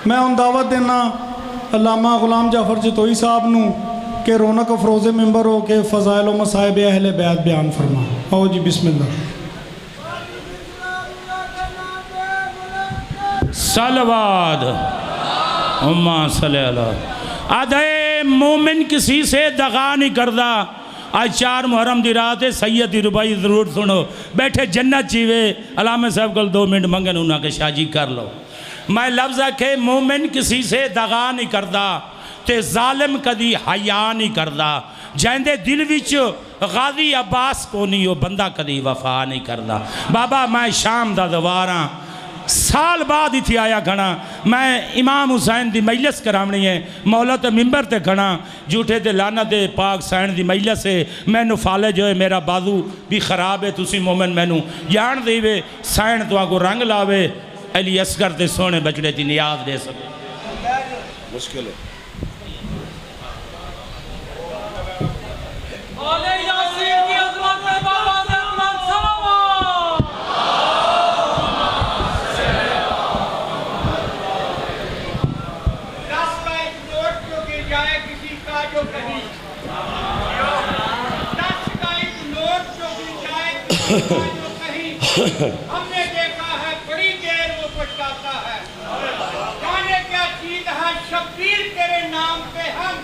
میں ان دعوت دینا علامہ غلام جعفر جتوئی صاحب نو کہ رونق افروز ممبر ہو کے فضائل و مصائب اہل بیت بیان فرما. آؤ جی بسم اللہ. صلوات امہ صلی اللہ. آدھے مومن کسی سے دغا نہیں کردا. آج 4 محرم دی رات ہے. سید دی ربائی ضرور سنو. بیٹھے جنت چیوے علامہ صاحب کو 2 منٹ منگن انہاں کے شاہ جی کر لو. میں لفظ ہے کہ مومن کسی سے دغا نہیں کردا تے ظالم کدی حیا نہیں کردا. جائندے دل وچ غازی عباس کو نہیں ہو بندہ کدی وفا نہیں کردا. بابا میں شام دا دواراں سال بعد ہی تھی آیا گھنا. میں امام حسین دی مجلس کرامنی ہے. مولا تے ممبر تے گھنا جھوٹے تے لعنت دے پاک سین دی مجلس ہے. میں نو فالے جو ہے میرا بازو بھی خراب ہے. تسی مومن میں نو جان دیوے سین تو آگو رنگ لاوے. علی اصغر تے سونے بچڑے دی نیاز دے سکے. مشکل ہے. ہم نے دیکھا ہے بڑی دیر وہ پچھتاتا ہے. جانے کیا چیز ہے شبیر تیرے نام پہ ہم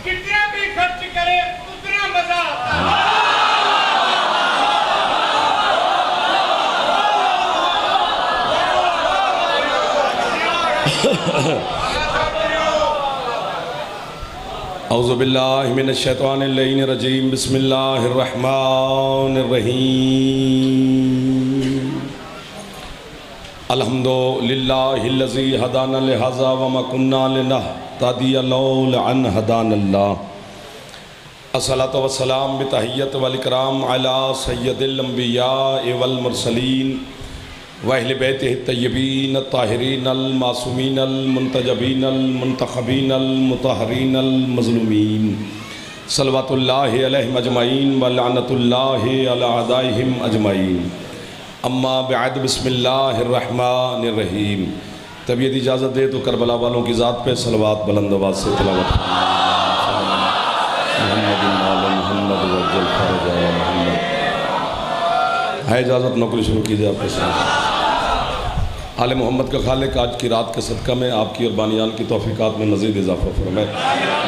کتنے بھی خرچ کرے اتنا مزہ آتا ہے. اعوذ باللہ من الشیطان اللعین الرجیم. بسم اللہ الرحمن الرحیم. الحمدللہ الذی ہدانا لہذا وما کننا لنہتدی لولا ان ہدانا اللہ. الصلاۃ والسلام بتحیت والاکرام علی سید الانبیاء والمرسلین وَأَهْلِ بَيْتِهِ الطَّيِّبِينَ الطَّاهِرِينَ الْمَعْصُومِينَ الْمُنْتَجَبِينَ الْمُنْتَخَبِينَ الْمُطَهَّرِينَ الْمَظْلُومِينَ صلوات اللہ علیہم اجمعین ولعنت اللہ علی اعدائہم اجمعین. اما بعد بسم اللہ الرحمن الرحیم. طبیعت اجازت دے تو کربلا والوں کی ذات پہ صلوات بلند آواز سے تلاوت محمد محمد وجل فرجا محمد. ہے اجازت نوکری شروع کیجئے آپ کے ساتھ. آل محمد کا خالق آج کی رات کے صدقہ میں آپ کی اور بانیان کی توفیقات میں مزید اضافہ فرمائے.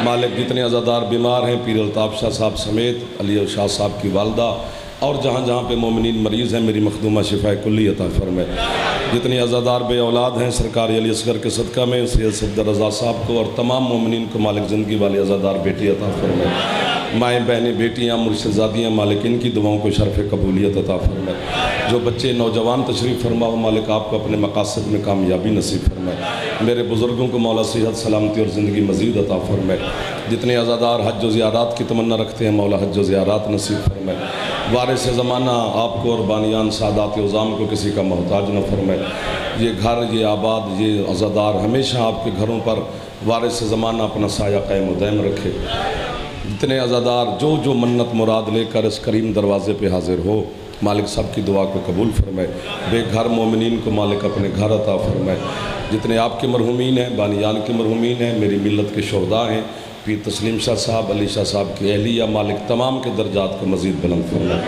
مالک جتنے عزادار بیمار ہیں پیر الطاف شاہ صاحب سمیت علی شاہ صاحب کی والدہ اور جہاں جہاں پہ مومنین مریض ہیں میری مخدومہ شفاء کلی عطا فرمائے. جتنی عزادار بے اولاد ہیں سرکار علی اصغر کے صدقہ میں سید صفدر رضا صاحب کو اور تمام مومنین کو مالک زندگی والے عزادار بیٹی عطا فرمائے. مائیں بہنیں بیٹیاں مرشد زادیاں مالک ان کی دعاؤں کو شرف قبولیت عطا فرمائے. جو بچے نوجوان تشریف فرماؤ مالک آپ کو اپنے مقاصد میں کامیابی نصیب فرمائے. میرے بزرگوں کو مولا صحت سلامتی اور زندگی مزید عطا فرمائے. جتنے عزادار حج و زیارات کی تمنا رکھتے ہیں مولا حج و زیارات نصیب فرمائے. وارث زمانہ آپ کو اور بانیان سادات عظام کو کسی کا محتاج نہ فرمائے. یہ گھر یہ آباد یہ عزادار ہمیشہ آپ کے گھروں پر وارث زمانہ اپنا سایہ قائم و دائم رکھے. جتنے عزادار جو منت مراد لے کر اس کریم دروازے پہ حاضر ہو مالک سب کی دعا کو قبول فرمائے. بے گھر مومنین کو مالک اپنے گھر عطا فرمائے. جتنے آپ کے مرحومین ہیں بانیان کے مرحومین ہیں میری ملت کے شہداء ہیں پیر تسلیم شاہ صاحب علی شاہ صاحب کی اہلیہ مالک تمام کے درجات کو مزید بلند فرمائے.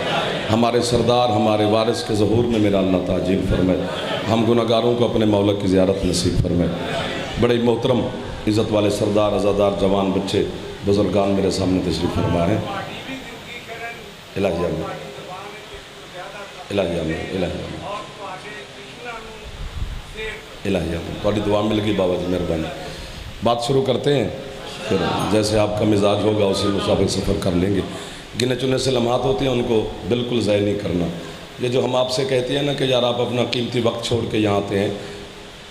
ہمارے سردار ہمارے وارث کے ظہور میں میرا اللہ تعجیل فرمائے. ہم گناہگاروں کو اپنے مولا کی زیارت نصیب فرمائے. بڑے محترم عزت والے سردار عزادار جوان بچے بزرگان میرے سامنے تشریف فرما ہیں. الہی آمین الہی آمین الہی آمین الہی آمین. تھوڑی دعا مل گئی بابا جی مہربانی. بات شروع کرتے ہیں پھر جیسے آپ کا مزاج ہوگا اسی مطابق سفر کر لیں گے. گنے چنے سے لمحات ہوتے ہیں ان کو بالکل ضائع نہیں کرنا. یہ جو ہم آپ سے کہتے ہیں نا کہ یار آپ اپنا قیمتی وقت چھوڑ کے یہاں آتے ہیں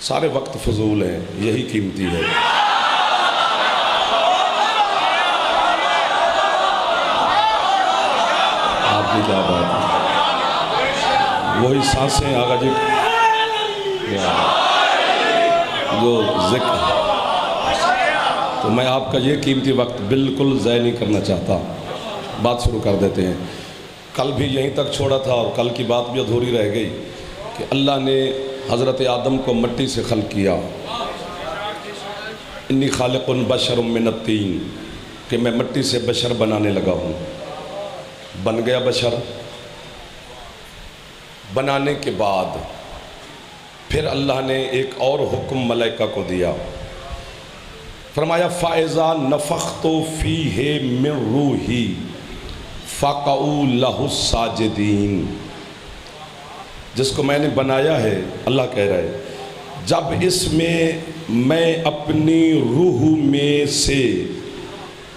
سارے وقت فضول ہیں یہی قیمتی ہے. آپ کی کیا بات ہے وہی سانسیں آگا جی جو ذکر تو میں آپ کا یہ قیمتی وقت بالکل ضائع نہیں کرنا چاہتا. بات شروع کر دیتے ہیں. کل بھی یہیں تک چھوڑا تھا اور کل کی بات بھی ادھوری رہ گئی کہ اللہ نے حضرت آدم کو مٹی سے خلق کیا انی خالق بشر من الطین، کہ میں مٹی سے بشر بنانے لگا ہوں۔ بن گیا بشر، بنانے کے بعد پھر اللہ نے ایک اور حکم ملائکہ کو دیا، فرمایا فَإِذَا نَفَخْتُ فِيهِ مِن رُوحِي فَقَعُوا لَهُ السَّاجِدِينَ۔ جس کو میں نے بنایا ہے، اللہ کہہ رہا ہے، جب اس میں اپنی روح میں سے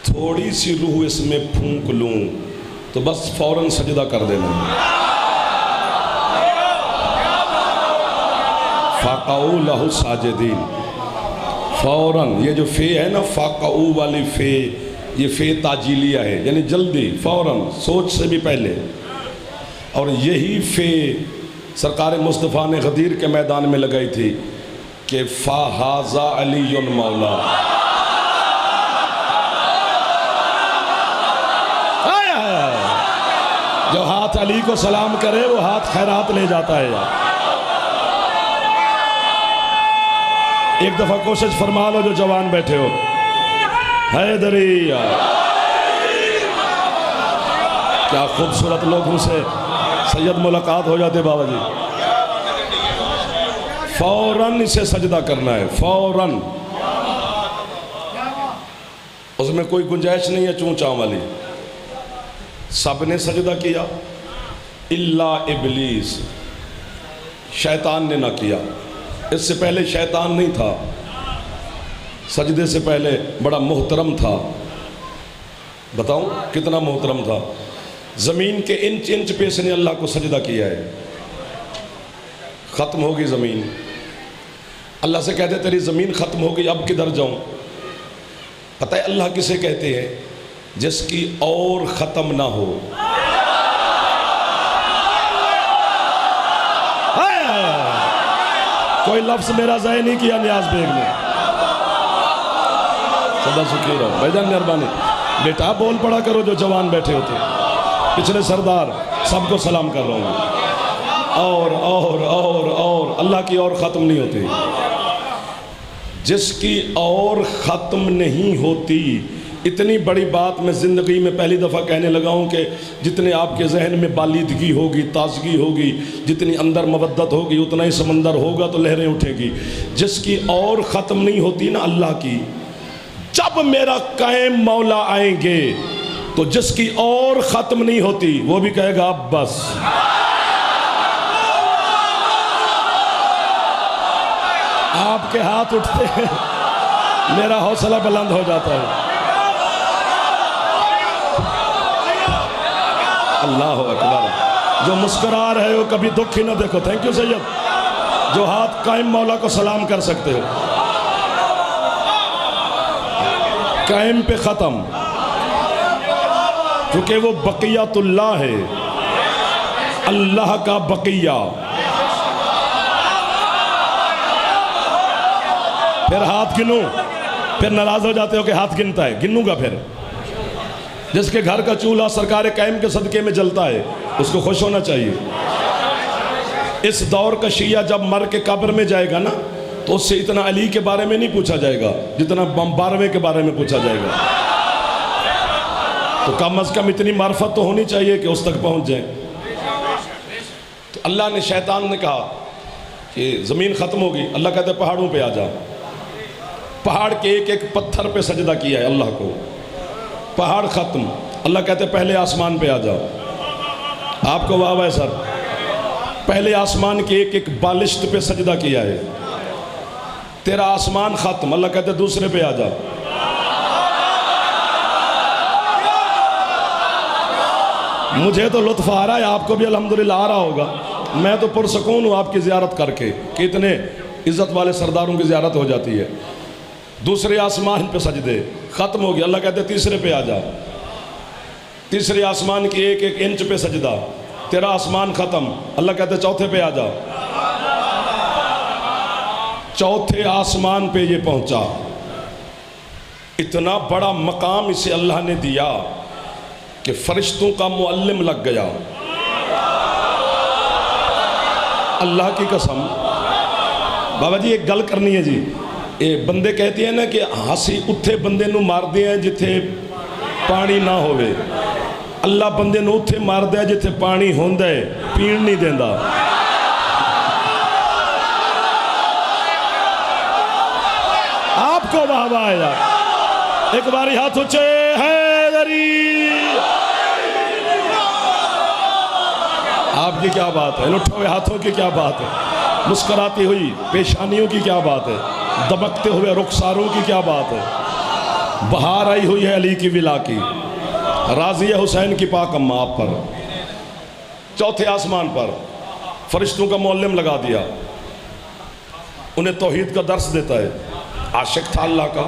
تھوڑی سی روح اس میں پھونک لوں تو بس فوراً سجدہ کر دینا۔ فَقَعُوا لَهُ السَّاجِدِينَ، فوراً، یہ جو فے ہے نا فَقَعُوا والی فے، یہ فے تاجیلیہ ہے، یعنی جلدی، فوراً، سوچ سے بھی پہلے۔ اور یہی فے سرکار مصطفیٰ نے غدیر کے میدان میں لگائی تھی کہ فَهَذَا عَلِيٌّ مَوْلَا، جو ہاتھ علی کو سلام کرے وہ ہاتھ خیرات لے جاتا ہے۔ ایک دفعہ کوشش فرما لو جو جوان بیٹھے ہو، حیدری، کیا خوبصورت لوگوں سے سید ملاقات ہو جاتے بابا جی۔ فوراً اسے سجدہ کرنا ہے، فوراً، اس میں کوئی گنجائش نہیں ہے چون چاں والی۔ سب نے سجدہ کیا الا ابلیس، شیطان نے نہ کیا۔ اس سے پہلے شیطان نہیں تھا، سجدے سے پہلے بڑا محترم تھا۔ بتاؤں کتنا محترم تھا؟ زمین کے انچ انچ پہ اس نے اللہ کو سجدہ کیا ہے۔ ختم ہوگی زمین، اللہ سے کہتے تیری زمین ختم ہوگی، اب کدھر جاؤں؟ پتہ ہے اللہ کسے کہتے ہیں؟ جس کی اور ختم نہ ہو۔ کوئی لفظ میرا ضائع نہیں کیا نیاز بیگ نے، سدا سکھی رہو بھائی جان، مہربانی بیٹا بول پڑا کرو جو جوان بیٹھے ہوتے، پچھلے سردار سب کو سلام کر رہا ہوں۔ اور اللہ کی اور ختم نہیں ہوتی۔ جس کی اور ختم نہیں ہوتی، اتنی بڑی بات میں زندگی میں پہلی دفعہ کہنے لگا ہوں کہ جتنے آپ کے ذہن میں بالیدگی ہوگی، تازگی ہوگی، جتنی اندر مودت ہوگی، اتنا ہی سمندر ہوگا تو لہریں اٹھے گی۔ جس کی اور ختم نہیں ہوتی نا اللہ کی، جب میرا قائم مولا آئیں گے تو جس کی اور ختم نہیں ہوتی وہ بھی کہے گا اب بس۔ آپ کے ہاتھ اٹھتے ہیں، میرا حوصلہ بلند ہو جاتا ہے۔ اللہ اکبر۔ جو مسکرا رہے ہو کبھی دکھ ہی نہ دیکھو، تھینک یو سید۔ جو ہاتھ قائم مولا کو سلام کر سکتے ہو، قائم پہ ختم، کیونکہ وہ بقیت اللہ ہے، اللہ کا بقیہ۔ پھر ہاتھ گنوں، پھر ناراض ہو جاتے ہو کہ ہاتھ گنتا ہے، گنوں گا پھر۔ جس کے گھر کا چولہا سرکار قائم کے صدقے میں جلتا ہے اس کو خوش ہونا چاہیے۔ اس دور کا شیعہ جب مر کے قبر میں جائے گا نا تو اس سے اتنا علی کے بارے میں نہیں پوچھا جائے گا جتنا 12ویں کے بارے میں پوچھا جائے گا۔ تو کم از کم اتنی معرفت تو ہونی چاہیے کہ اس تک پہنچ جائیں۔ تو اللہ نے، شیطان نے کہا کہ زمین ختم ہوگی، اللہ کہتے پہاڑوں پہ آ جا۔ پہاڑ کے ایک ایک پتھر پہ سجدہ کیا ہے اللہ کو، پہاڑ ختم، اللہ کہتے پہلے آسمان پہ آ جاؤ۔ آپ کو واہ واہ سر، پہلے آسمان کے ایک ایک بالشت پہ سجدہ کیا ہے، تیرا آسمان ختم، اللہ کہتے دوسرے پہ آ جاؤ۔ مجھے تو لطف آ رہا ہے، آپ کو بھی الحمدللہ آ رہا ہوگا۔ میں تو پرسکون ہوں آپ کی زیارت کر کے کہ اتنے عزت والے سرداروں کی زیارت ہو جاتی ہے۔ دوسرے آسمان پہ سجدے ختم ہو گیا، اللہ کہتے تیسرے پہ آ جا۔ تیسرے آسمان کی ایک ایک انچ پہ سجدہ، تیرا آسمان ختم، اللہ کہتے چوتھے پہ آ جا۔ چوتھے آسمان پہ یہ پہنچا، اتنا بڑا مقام اسے اللہ نے دیا کہ فرشتوں کا معلم لگ گیا۔ اللہ کی قسم بابا جی ایک گل کرنی ہے جی، یہ بندے کہتے ہیں نا کہ ہاسی اتھے بندے نو مار دے ہیں جتھے پانی نہ ہوئے، اللہ بندے نو اتھے مار دے جتھے پانی ہوندہ ہے، پین نہیں دیندہ۔ آپ کو واہ واہ ہے یار، ایک باری ہاتھ اچھے حیدری، آپ کی کیا بات ہے، لٹھے ہوئے ہاتھوں کی کیا بات ہے، مسکراتی ہوئی پیشانیوں کی کیا بات ہے، دمکتے ہوئے رخساروں کی کیا بات ہے، بہار آئی ہوئی ہے علی کی ولا کی، راضی حسین کی پاک اماں آپ پر، چوتھے آسمان پر فرشتوں کا معلم لگا دیا، انہیں توحید کا درس دیتا ہے، عاشق تھا اللہ کا،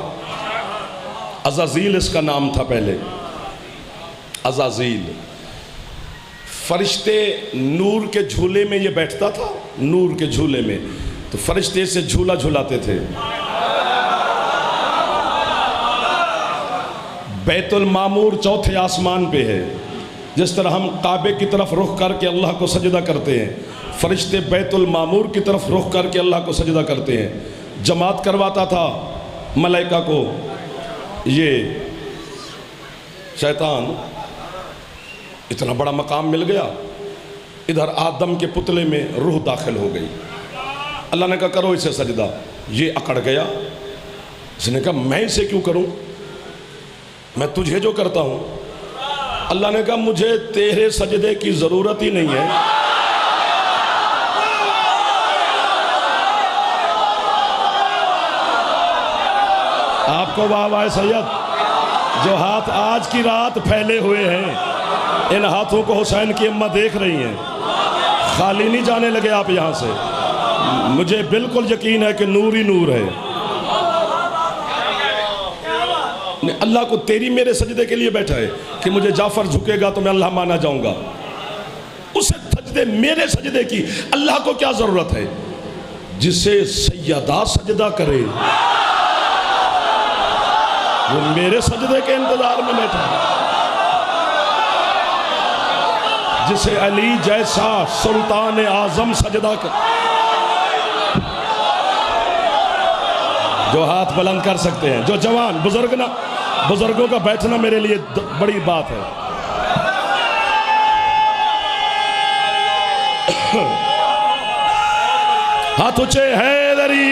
عزازیل اس کا نام تھا پہلے، عزازیل، فرشتے نور کے جھولے میں یہ بیٹھتا تھا، نور کے جھولے میں، تو فرشتے سے جھولا جھولاتے تھے۔ بیت المعمور چوتھے آسمان پہ ہے، جس طرح ہم کعبے کی طرف رخ کر کے اللہ کو سجدہ کرتے ہیں، فرشتے بیت المعمور کی طرف رخ کر کے اللہ کو سجدہ کرتے ہیں۔ جماعت کرواتا تھا ملائکہ کو یہ شیطان، اتنا بڑا مقام مل گیا، ادھر آدم کے پتلے میں روح داخل ہو گئی، اللہ نے کہا کرو اسے سجدہ، یہ اکڑ گیا، اس نے کہا میں اسے کیوں کروں، میں تجھے جو کرتا ہوں، اللہ نے کہا مجھے تیرے سجدے کی ضرورت ہی نہیں ہے، آپ کو واہ واہ سید، جو ہاتھ آج کی رات پھیلے ہوئے ہیں، ان ہاتھوں کو حسین کی اماں دیکھ رہی ہیں، خالی نہیں جانے لگے آپ یہاں سے، مجھے بالکل یقین ہے کہ نور ہی نور ہے۔ اللہ کو تیری میرے سجدے کے لیے بیٹھا ہے کہ مجھے جعفر جھکے گا تو میں اللہ مانا جاؤں گا، اسے سجدے میرے سجدے کی اللہ کو کیا ضرورت ہے؟ جسے سیدہ سجدہ کرے وہ میرے سجدے کے انتظار میں بیٹھا ہے، جسے علی جیسا سلطان اعظم سجدہ کرے، جو ہاتھ بلند کر سکتے ہیں، جو جوان بزرگوں کا بیٹھنا میرے لیے بڑی بات ہے۔ ہاتھ اونچے حیدری،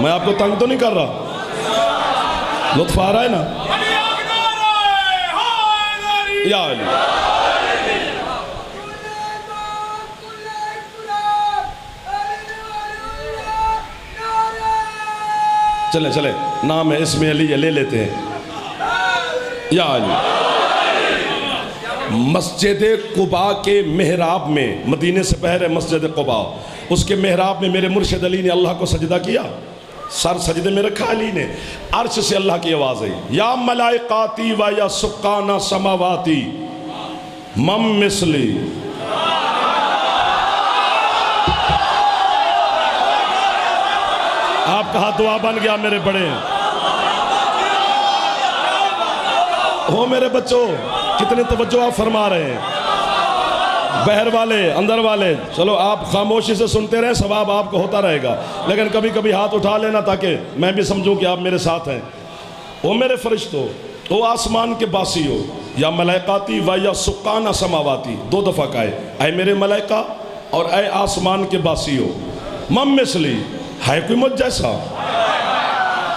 میں آپ کو تنگ تو نہیں کر رہا، لطف آ رہا ہے نا؟ یا علی، چلیں چلیں، نام ہے اسم علی لے لیتے ہیں، یا علی۔ مسجد قباء کے محراب میں، مدینے سے پہلے مسجد قباء، اس کے محراب میں میرے مرشد علی نے اللہ کو سجدہ کیا، سر سجدے میں رکھا علی نے، عرش سے اللہ کی آواز آئی، یا ملائکاتی و یا سکانہ سماواتی مم مثلی، آپ کا ہاتھ دعا بن گیا میرے بڑے ہیں، ہو میرے بچوں، کتنے توجہ آپ فرما رہے ہیں، بہر والے اندر والے، چلو آپ خاموشی سے سنتے رہیں، ثواب آپ کو ہوتا رہے گا، لیکن کبھی کبھی ہاتھ اٹھا لینا تاکہ میں بھی سمجھوں کہ آپ میرے ساتھ ہیں۔ او میرے فرشتوں، او آسمان کے باسی ہو، یا ملائکاتی و یا سکانہ سماواتی، دو دفعہ کہے، اے میرے ملائکہ اور اے آسمان کے باسی ہو، مم مثلی، ہے کوئی مجھ جیسا؟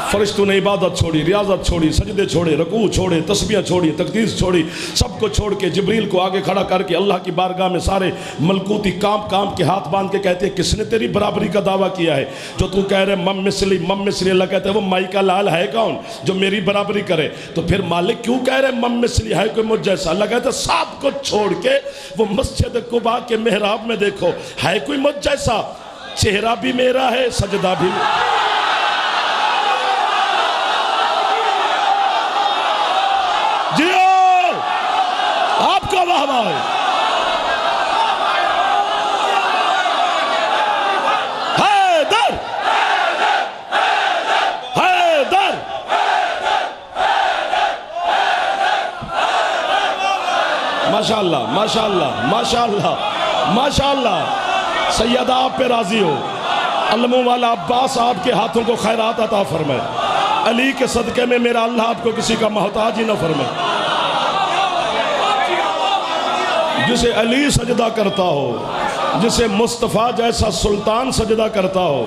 فرشتوں نے عبادت چھوڑی، ریاضت چھوڑی، سجدے چھوڑے، رکوع چھوڑے، تسبیح چھوڑی، تقدیس چھوڑی، سب کو چھوڑ کے جبریل کو آگے کھڑا کر کے اللہ کی بارگاہ میں سارے ملکوتی کام کے ہاتھ باندھ کے کہتے ہیں کس نے تیری برابری کا دعویٰ کیا ہے جو تو کہہ رہے مم مثلی مم مثلی، اللہ کہتے ہیں وہ مائی کا لال ہے کون جو میری برابری کرے؟ تو پھر مالک کیوں کہہ رہے مم مثلی، ہے کوئی مجھ جیسا؟ اللہ کہتے ہیں سب کو چھوڑ کے وہ مسجد قباء کے محراب میں دیکھو، ہے کوئی مجھ جیسا؟ چہرہ بھی میرا ہے، سجدہ بھی جیو، آپ کا واہ واہ ہے، حیدر حیدر، ماشاءاللہ ماشاءاللہ ماشاءاللہ ماشاءاللہ. سیدہ آپ پہ راضی ہو. علموں والا عباس آپ کے ہاتھوں کو خیرات عطا فرمائے. علی کے صدقے میں میرا اللہ آپ کو کسی کا محتاج ہی نہ فرمائے. جسے علی سجدہ کرتا ہو، جسے مصطفیٰ جیسا سلطان سجدہ کرتا ہو،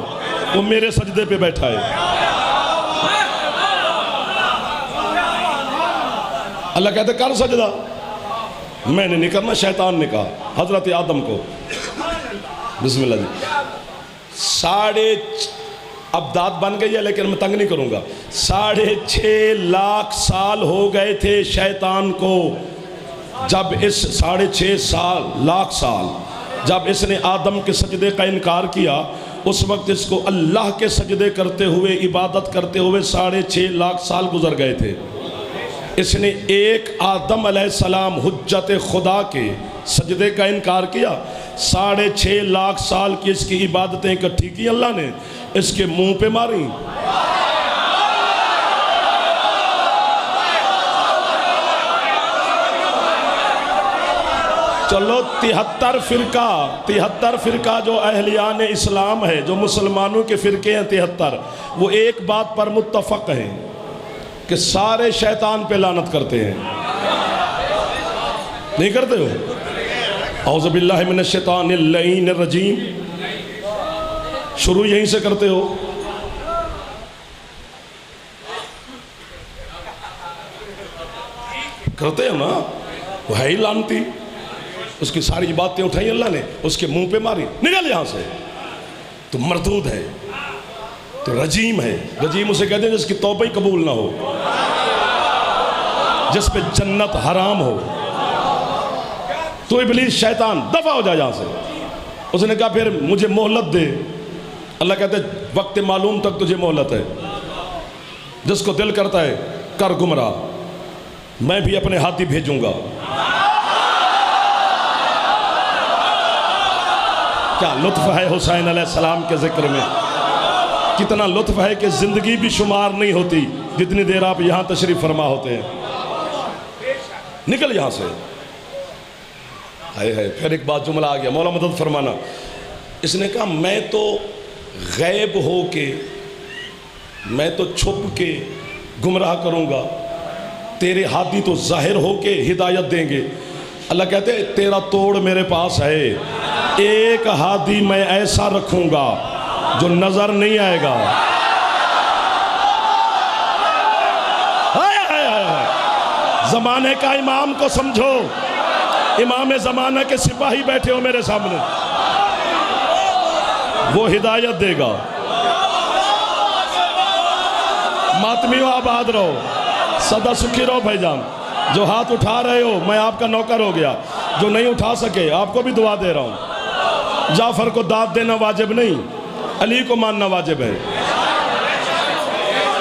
وہ میرے سجدے پہ بیٹھا ہے. اللہ کہتے کر سجدہ. میں نے نہیں کرنا، شیطان نے کہا حضرت آدم کو. بسم اللہ جی. اب داد بن گئی ہے لیکن میں تنگ نہیں کروں گا. 6.5 لاکھ سال ہو گئے تھے شیطان کو جب اس 6.5 لاکھ سال جب اس نے آدم کے سجدے کا انکار کیا. اس وقت اس کو اللہ کے سجدے کرتے ہوئے، عبادت کرتے ہوئے 6.5 لاکھ سال گزر گئے تھے. اس نے ایک آدم علیہ السلام حجت خدا کے سجدے کا انکار کیا. 6.5 لاکھ سال کی اس کی عبادتیں اکٹھی کی اللہ نے، اس کے منہ پہ ماری. چلو 73 فرقہ جو اہلیان اسلام ہے، جو مسلمانوں کے فرقے ہیں 73، وہ ایک بات پر متفق ہیں کہ سارے شیطان پہ لعنت کرتے ہیں. نہیں کرتے ہو؟ اعوذ باللہ من الشیطان اللعین الرجیم. شروع یہیں سے کرتے ہو. کرتے ہو نا؟ وہ ہے ہی لعنتی. اس کی ساری باتیں اٹھائی اللہ نے، اس کے منہ پہ ماری. نکل یہاں سے، تو مردود ہے، تو رجیم ہے. رجیم اسے کہتے ہیں جس کی توبہ ہی قبول نہ ہو، جس پہ جنت حرام ہو. تو ابلیس شیطان دفع ہو جا یہاں سے. اس نے کہا پھر مجھے مہلت دے. اللہ کہتے وقت معلوم تک تجھے مہلت ہے. جس کو دل کرتا ہے کر گمراہ، میں بھی اپنے ہاتھی بھیجوں گا. کیا لطف ہے حسین علیہ السلام کے ذکر میں. کتنا لطف ہے کہ زندگی بھی شمار نہیں ہوتی جتنی دیر آپ یہاں تشریف فرما ہوتے ہیں. نکل یہاں سے. پھر ایک بات جملہ آ گیا، مولا مدد فرمانا. اس نے کہا میں تو غیب ہو کے، میں تو چھپ کے گمراہ کروں گا، تیرے ہادی تو ظاہر ہو کے ہدایت دیں گے. اللہ کہتے ہیں تیرا توڑ میرے پاس ہے. ایک ہادی میں ایسا رکھوں گا جو نظر نہیں آئے گا. زمانے کا امام کو سمجھو. امام زمانہ کے سپاہی بیٹھے ہو میرے سامنے، وہ ہدایت دے گا. ماتمیوں آباد رہو، سدا سکھی رہو بھائی جان. جو ہاتھ اٹھا رہے ہو میں آپ کا نوکر ہو گیا، جو نہیں اٹھا سکے آپ کو بھی دعا دے رہا ہوں. جعفر کو داد دینا واجب نہیں، علی کو ماننا واجب ہے.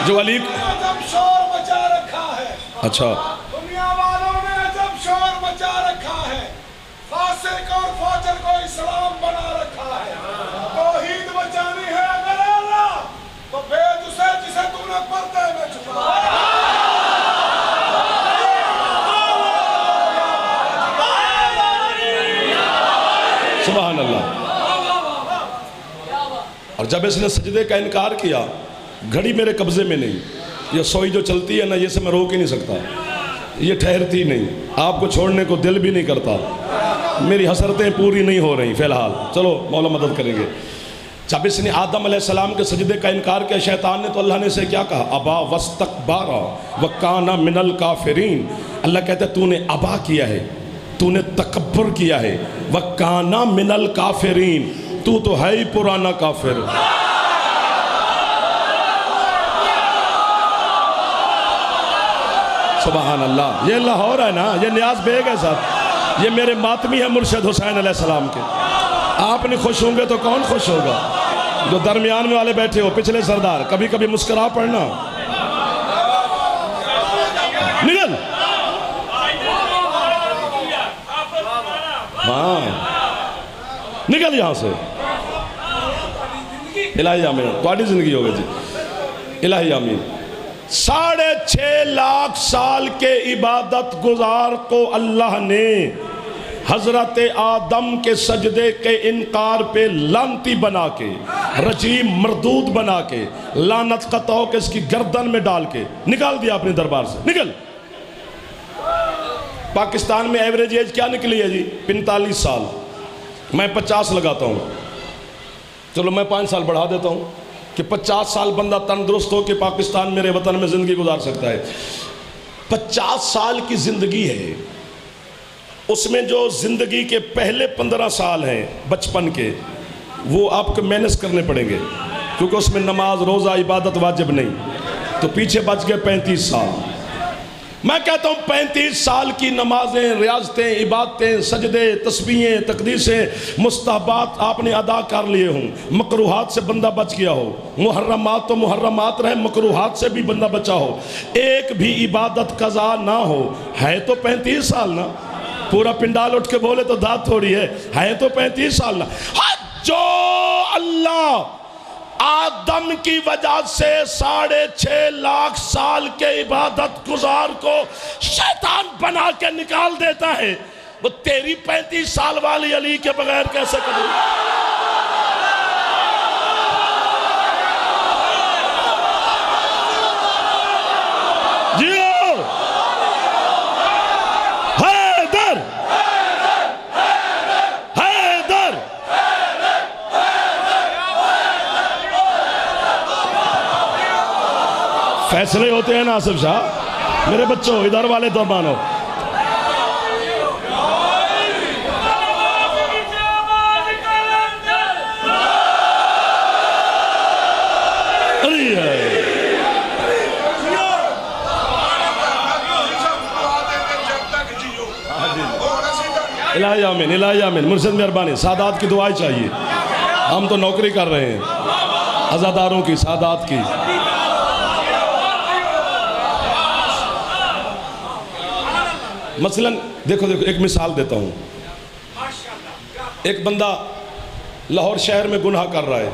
جو علی کو جب شور مچا رکھا ہے، اچھا دنیا والوں نے جب شور مچا رکھا ہے، فاسق اور فاجر کو اسلام بنا رکھا ہے. توحید بچانی ہے اگر اللہ تو بھیج اسے جسے تم نے پردے میں چھپایا. سبحان اللہ. اور جب اس نے سجدے کا انکار کیا، گھڑی میرے قبضے میں نہیں. یہ سوئی جو چلتی ہے نا، یہ سے میں روک ہی نہیں سکتا. یہ ٹھہرتی نہیں، آپ کو چھوڑنے کو دل بھی نہیں کرتا. میری حسرتیں پوری نہیں ہو رہی فی الحال. چلو مولا مدد کریں گے. جب اس نے آدم علیہ السلام کے سجدے کا انکار کیا شیطان نے، تو اللہ نے اسے کیا کہا؟ ابا واستکبر وکان من الکافرین. اللہ کہتا ہے تو نے ابا کیا ہے، تو نے تکبر کیا ہے. وَكَانَ مِنَ الْكَافِرِينَ، تو ہے ہی پرانا کافر. سبحان اللہ. یہ لاہور ہے نا، یہ نیاز بیگ ہے صاحب، یہ میرے ماتمی ہیں مرشد حسین علیہ السلام کے. آپ نہیں خوش ہوں گے تو کون خوش ہوگا؟ جو درمیان میں والے بیٹھے ہو، پچھلے سردار، کبھی کبھی مسکرا پڑنا. نکل. ہاں نکل یہاں سے. الہی آمین. تھوڑی زندگی ہوگی جی. الہی آمین. 6.5 لاکھ سال کے عبادت گزار کو اللہ نے حضرت آدم کے سجدے کے انکار پہ لانتی بنا کے، رجیم مردود بنا کے، لعنت کا توق اس کی گردن میں ڈال کے نکال دیا اپنے دربار سے. نکل. پاکستان میں ایوریج ایج کیا نکلی ہے جی؟ 45 سال. میں 50 لگاتا ہوں. چلو میں 5 سال بڑھا دیتا ہوں کہ 50 سال بندہ تندرست ہو کہ پاکستان میرے وطن میں زندگی گزار سکتا ہے. 50 سال کی زندگی ہے، اس میں جو زندگی کے پہلے 15 سال ہیں بچپن کے، وہ آپ کو مینس کرنے پڑیں گے، کیونکہ اس میں نماز روزہ عبادت واجب نہیں. تو پیچھے بچ گئے 35 سال. میں کہتا ہوں 35 سال کی نمازیں، ریاضتیں، عبادتیں، سجدے، تسبیحیں، تقدیسیں، مستحبات آپ نے ادا کر لیے ہوں، مکروہات سے بندہ بچ گیا ہو، محرمات تو محرمات رہے، مکروہات سے بھی بندہ بچا ہو، ایک بھی عبادت قضا نہ ہو، ہے تو 35 سال نا. پورا پنڈال اٹھ کے بولے تو داد تھوڑی ہے تو 35 سال نا. جو اللہ آدم کی وجہ سے 6.5 لاکھ سال کے عبادت گزار کو شیطان بنا کے نکال دیتا ہے، وہ تیری 35 سال والی علی کے بغیر کیسے کرے؟ جیو حیدر حیدر. فیصلے ہوتے ہیں ناصر شاہ. میرے بچوں ادھر والے دربانوں، الہی آمین الہی آمین. مرشد مہربانی، سادات کی دعائیں چاہیے. ہم تو نوکری کر رہے ہیں عزاداروں کی، سادات کی. مثلا دیکھو ایک مثال دیتا ہوں. ایک بندہ لاہور شہر میں گناہ کر رہا ہے،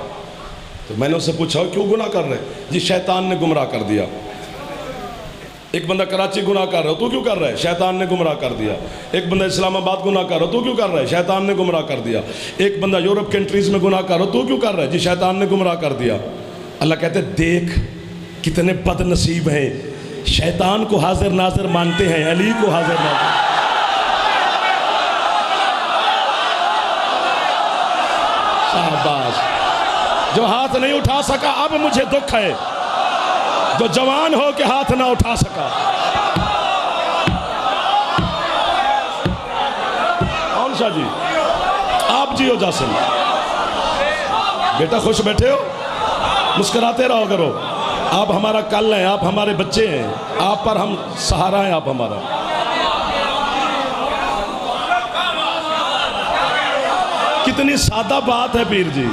تو میں نے اس سے پوچھا کیوں گناہ کر رہے؟ جی شیطان نے گمراہ کر دیا. ایک بندہ کراچی گناہ کر رہا ہے، تو کیوں کر رہا ہے؟ شیطان نے گمراہ کر دیا. ایک بندہ اسلام آباد گناہ کر رہا ہے، تو کیوں کر رہا ہے؟ شیطان نے گمراہ کر دیا. ایک بندہ یورپ کنٹریز میں گناہ کر رہا ہے، تو کیوں کر رہا ہے؟ جی شیطان نے گمراہ کر دیا. اللہ کہتے ہیں دیکھ کتنے بد نصیب ہیں، شیطان کو حاضر ناظر مانتے ہیں، علی کو حاضر ناظر. شاباش. جو ہاتھ نہیں اٹھا سکا اب مجھے دکھ ہے، جو جوان ہو کے ہاتھ نہ اٹھا سکا. کون شاہ جی آپ جی ہو جاسم بیٹا، خوش بیٹھے ہو، مسکراتے رہو کرو. آپ ہمارا کل ہیں، آپ ہمارے بچے ہیں، آپ پر ہم سہارا ہیں، آپ ہمارا. کتنی سادہ بات ہے پیر جی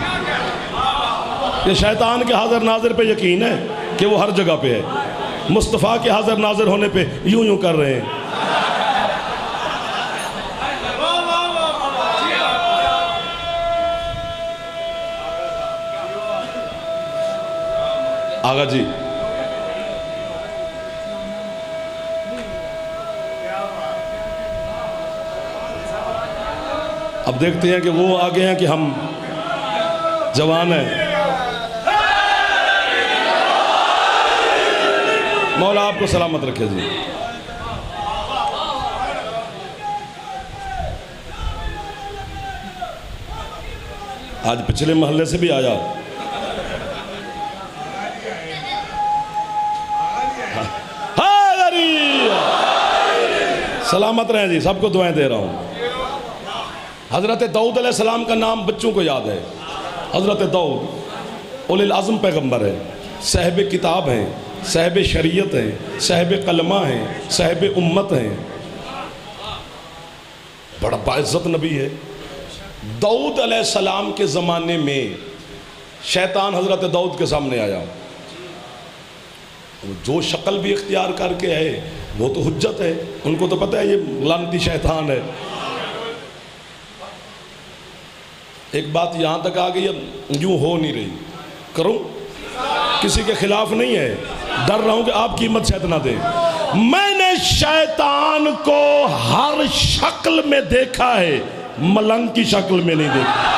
کہ شیطان کے حاضر ناظر پہ یقین ہے کہ وہ ہر جگہ پہ ہے، مصطفیٰ کے حاضر ناظر ہونے پہ یوں یوں کر رہے ہیں. آغا جی اب دیکھتے ہیں کہ وہ آگے ہیں کہ ہم جوان ہیں. مولا آپ کو سلامت رکھے جی. آج پچھلے محلے سے بھی آیا. سلامت رہیں جی، سب کو دعائیں دے رہا ہوں. حضرت داؤد علیہ السلام کا نام بچوں کو یاد ہے. حضرت داؤد اولی العزم پیغمبر ہے، صاحب کتاب ہیں، صاحب شریعت ہیں، صاحب کلمہ ہیں، صاحب امت ہیں، بڑا باعزت نبی ہے. داؤد علیہ السلام کے زمانے میں شیطان حضرت داؤد کے سامنے آیا. جو شکل بھی اختیار کر کے آئے وہ تو حجت ہے، ان کو تو پتہ ہے یہ لعنتی شیطان ہے. ایک بات یہاں تک آ گئی، اب یوں ہو نہیں رہی، کروں کسی کے خلاف نہیں ہے، ڈر رہا ہوں کہ آپ قیمت شاید نہ دیں. میں نے شیطان کو ہر شکل میں دیکھا ہے، ملنگ کی شکل میں نہیں دیکھا۔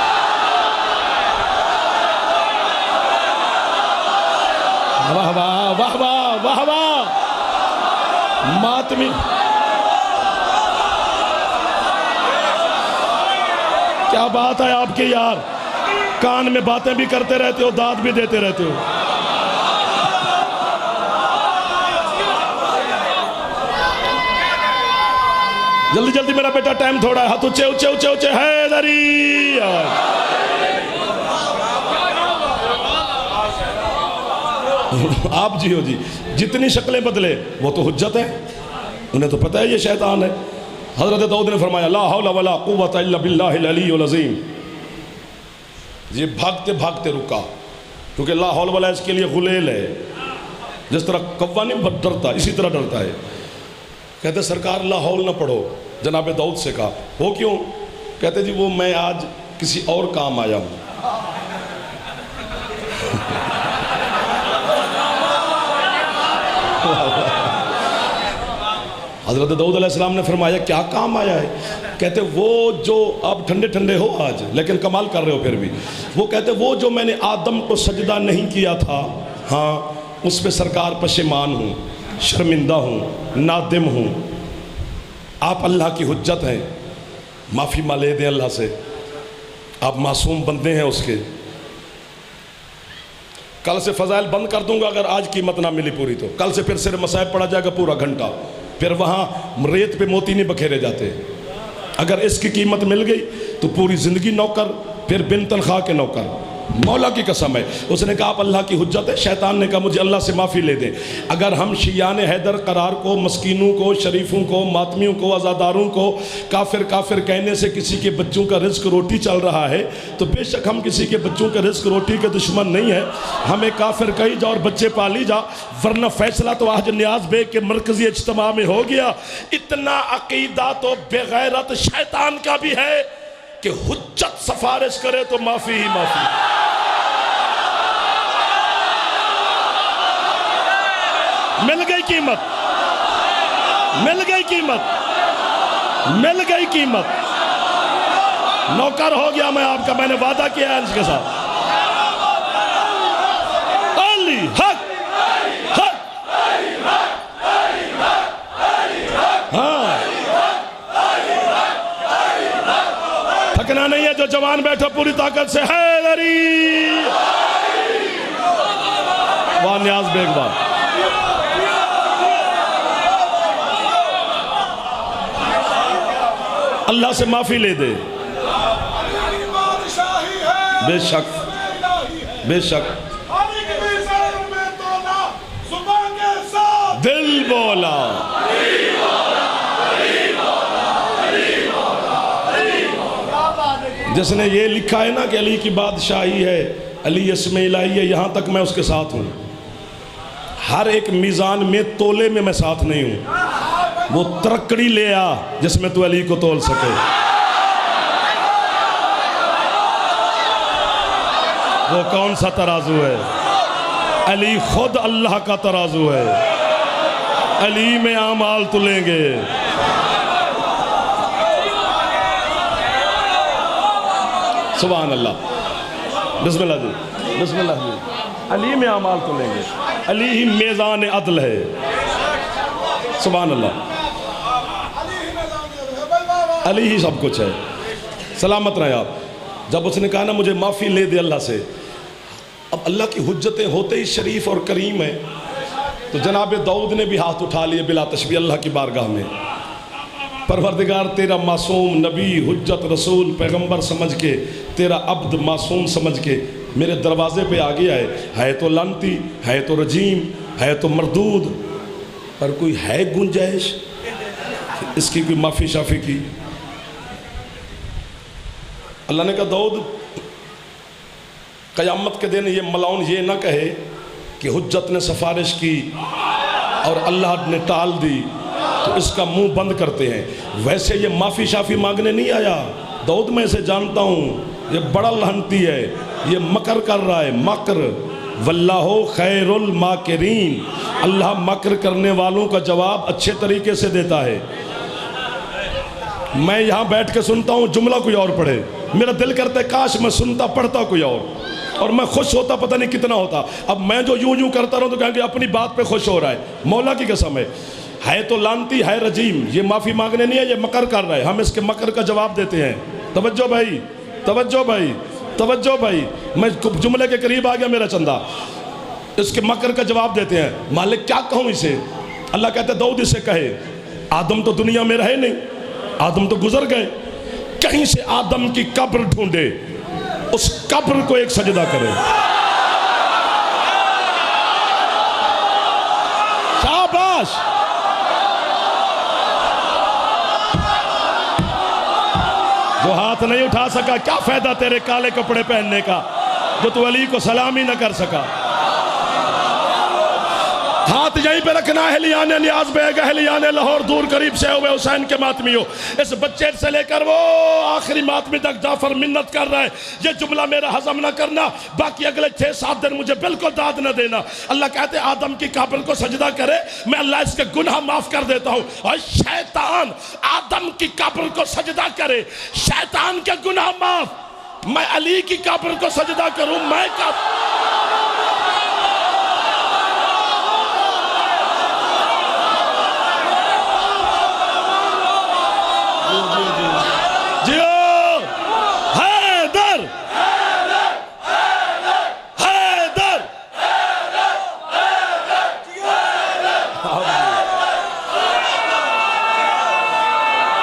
واہ واہ واہ واہ واہ واہ، ماتمی کیا بات ہے آپ کے یار، کان میں باتیں بھی کرتے رہتے ہو، داد بھی دیتے رہتے ہو۔ جلدی جلدی میرا بیٹا، ٹائم تھوڑا ہے، ہاتھ اونچے اونچے اونچے اونچے، حیدری۔ آپ جی ہو جی، جتنی شکلیں بدلے وہ تو حجت ہے، انہیں تو پتہ ہے یہ شیطان ہے۔ حضرت داؤد نے فرمایا لا حول ولا قوت الا باللہ العلی العظیم، یہ بھاگتے بھاگتے رکا، کیونکہ لا حول ولا اس کے لیے غلیل ہے، جس طرح کوا نہیں ڈرتا اسی طرح ڈرتا ہے۔ کہتے سرکار لا حول نہ پڑھو، جناب داؤد سے کہا وہ کیوں؟ کہتے جی وہ میں آج کسی اور کام آیا ہوں۔ حضرت داؤد علیہ السلام نے فرمایا کیا کام آیا ہے؟ کہتے وہ جو آپ ٹھنڈے ٹھنڈے ہو آج لیکن کمال کر رہے ہو پھر بھی، وہ کہتے وہ جو میں نے آدم کو سجدہ نہیں کیا تھا، ہاں اس پہ سرکار پشیمان ہوں، شرمندہ ہوں، نادم ہوں۔ آپ اللہ کی حجت ہیں، معافی مانگے دیں اللہ سے، آپ معصوم بندے ہیں اس کے۔ کل سے فضائل بند کر دوں گا اگر آج قیمت نہ ملی پوری تو، کل سے پھر صرف مصائب پڑھا جائے گا پورا گھنٹہ، پھر وہاں ریت پہ موتی نہیں بکھیرے جاتے۔ اگر اس کی قیمت مل گئی تو پوری زندگی نوکر، پھر بن تنخواہ کے نوکر۔ مولا کی قسم ہے، اس نے کہا آپ اللہ کی حجت ہے۔ شیطان نے کہا مجھے اللہ سے معافی لے دیں، اگر ہم شیعان حیدر قرار کو، مسکینوں کو، شریفوں کو، ماتمیوں کو، عزاداروں کو کافر کافر کہنے سے کسی کے بچوں کا رزق روٹی چل رہا ہے تو بے شک ہم کسی کے بچوں کا رزق روٹی کے دشمن نہیں ہیں۔ ہمیں کافر کہی جا اور بچے پالی جا، ورنہ فیصلہ تو حاج نیاز بیگ کے مرکزی اجتماع میں ہو گیا۔ اتنا عقیدہ تو بے غیرت شیطان کا بھی ہے کہ حجت سفارش کرے تو معافی ہی معافی۔ مل گئی قیمت، مل گئی قیمت، مل گئی قیمت، نوکر ہو گیا میں آپ کا، میں نے وعدہ کیا ہے اس کے ساتھ۔ علی حق حق، ہاں تھکنا نہیں ہے جو جوان بیٹھو پوری طاقت سے، حیدری واہ نیاز بیگ بار۔ اللہ سے معافی لے دے، بے شک بے شک دل بولا۔ جس نے یہ لکھا ہے نا کہ علی کی بادشاہی ہے، علی اسم الہی ہے، یہاں تک میں اس کے ساتھ ہوں۔ ہر ایک میزان میں تولے میں میں ساتھ نہیں ہوں۔ وہ ترکڑی لے آ جس میں تو علی کو تول سکے۔ وہ کون سا ترازو ہے؟ علی خود اللہ کا ترازو ہے، علی میں اعمال تلیں گے۔ سبحان اللہ، بسم اللہ جی، بسم اللہ جی، علی میں اعمال تلیں گے، علی ہی میزان عدل ہے۔ سبحان اللہ، علی ہی سب کچھ ہے۔ سلامت رہے آپ۔ جب اس نے کہا نا مجھے معافی لے دے اللہ سے، اب اللہ کی حجتیں ہوتے ہی شریف اور کریم ہیں، تو جناب داؤد نے بھی ہاتھ اٹھا لیے بلا تشبیہ اللہ کی بارگاہ میں۔ پروردگار تیرا معصوم نبی، حجت، رسول، پیغمبر سمجھ کے، تیرا عبد معصوم سمجھ کے میرے دروازے پہ آ گیا ہے تو لعنتی، ہے تو رجیم، ہے تو مردود، پر کوئی ہے گنجائش اس کی کوئی معافی شافی کی؟ اللہ نے کہا داؤد قیامت کے دن یہ ملعون یہ نہ کہے کہ حجت نے سفارش کی اور اللہ نے ٹال دی تو اس کا منہ بند کرتے ہیں۔ ویسے یہ معافی شافی مانگنے نہیں آیا، داؤد میں اسے جانتا ہوں یہ بڑا لعنتی ہے، یہ مکر کر رہا ہے، مکر واللہ خیر الماکرین، اللہ مکر کرنے والوں کا جواب اچھے طریقے سے دیتا ہے. میں یہاں بیٹھ کے سنتا ہوں جملہ کوئی اور پڑھے, میرا دل کرتا ہے کاش میں سنتا پڑھتا کوئی اور میں خوش ہوتا پتہ نہیں کتنا ہوتا. اب میں جو یوں کرتا رہوں تو کہیں گے اپنی بات پہ خوش ہو رہا ہے. مولا کی قسم ہے تو لانتی, ہے رجیم, یہ معافی مانگنے نہیں ہے, یہ مکر کر رہا ہے. ہم اس کے مکر کا جواب دیتے ہیں. توجہ بھائی, توجہ بھائی, توجہ بھائی, میں جملے کے قریب آ گیا میرا چندہ. اس کے مکر کا جواب دیتے ہیں. مالک کیا کہوں اسے؟ اللہ کہتے ہیں داؤد اسے کہے آدم تو دنیا میں رہے نہیں, آدم تو گزر گئے, کہیں سے آدم کی قبر ڈھونڈے, اس قبر کو ایک سجدہ کرے. شاباش. جو ہاتھ نہیں اٹھا سکا کیا فائدہ تیرے کالے کپڑے پہننے کا جو تو علی کو سلام ہی نہ کر سکا. ہاتھ یہیں پہ رکھنا. اہلیان نیاز بیگ, اہلیان لاہور, دور قریب سے ہوئے حسین کے ماتمی ہو. اس بچے سے لے کر وہ آخری ماتمی تک جعفر منت کر رہا ہے. یہ جملہ میرا ہضم نہ کرنا, باقی اگلے 6-7 دن مجھے بالکل داد نہ دینا. اللہ کہتے ہیں آدم کی قبر کو سجدہ کرے, میں اللہ اس کے گناہ معاف کر دیتا ہوں. اور شیطان آدم کی قبر کو سجدہ کرے, شیطان کے گناہ معاف. میں علی کی قبر کو سجدہ کروں, میں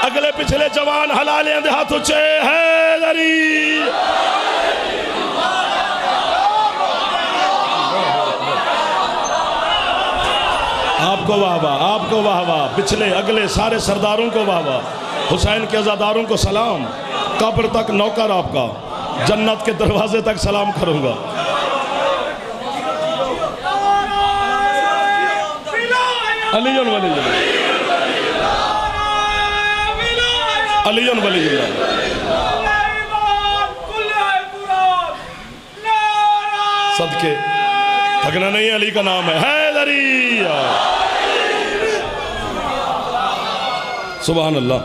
اگلے پچھلے جوان حلالے اندھے ہاتھ اچھے حیدری. آپ کو واہ واہ, آپ کو واہ واہ, پچھلے اگلے سارے سرداروں کو واہ واہ, حسین کے عزاداروں کو سلام. قبر تک نوکر آپ کا, جنت کے دروازے تک سلام کروں گا. علی ولی اللہ, علی ولی اللہ. صدقے تھکنا نہیں, علی کا نام ہے حیدری. سبحان اللہ.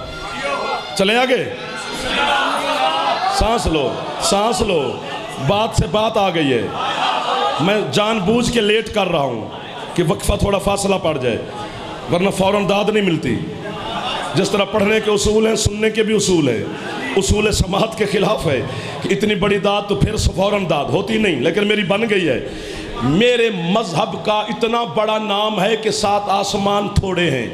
چلیں آگے, سانس لو, سانس لو. بات سے بات آ گئی ہے. میں جان بوجھ کے لیٹ کر رہا ہوں کہ وقفہ تھوڑا فاصلہ پڑ جائے, ورنہ فوراً داد نہیں ملتی. جس طرح پڑھنے کے اصول ہیں, سننے کے بھی اصول ہیں. اصول سماعت کے خلاف ہے کہ اتنی بڑی داد تو پھر فوراً داد ہوتی نہیں, لیکن میری بن گئی ہے. میرے مذہب کا اتنا بڑا نام ہے کہ 7 آسمان تھوڑے ہیں,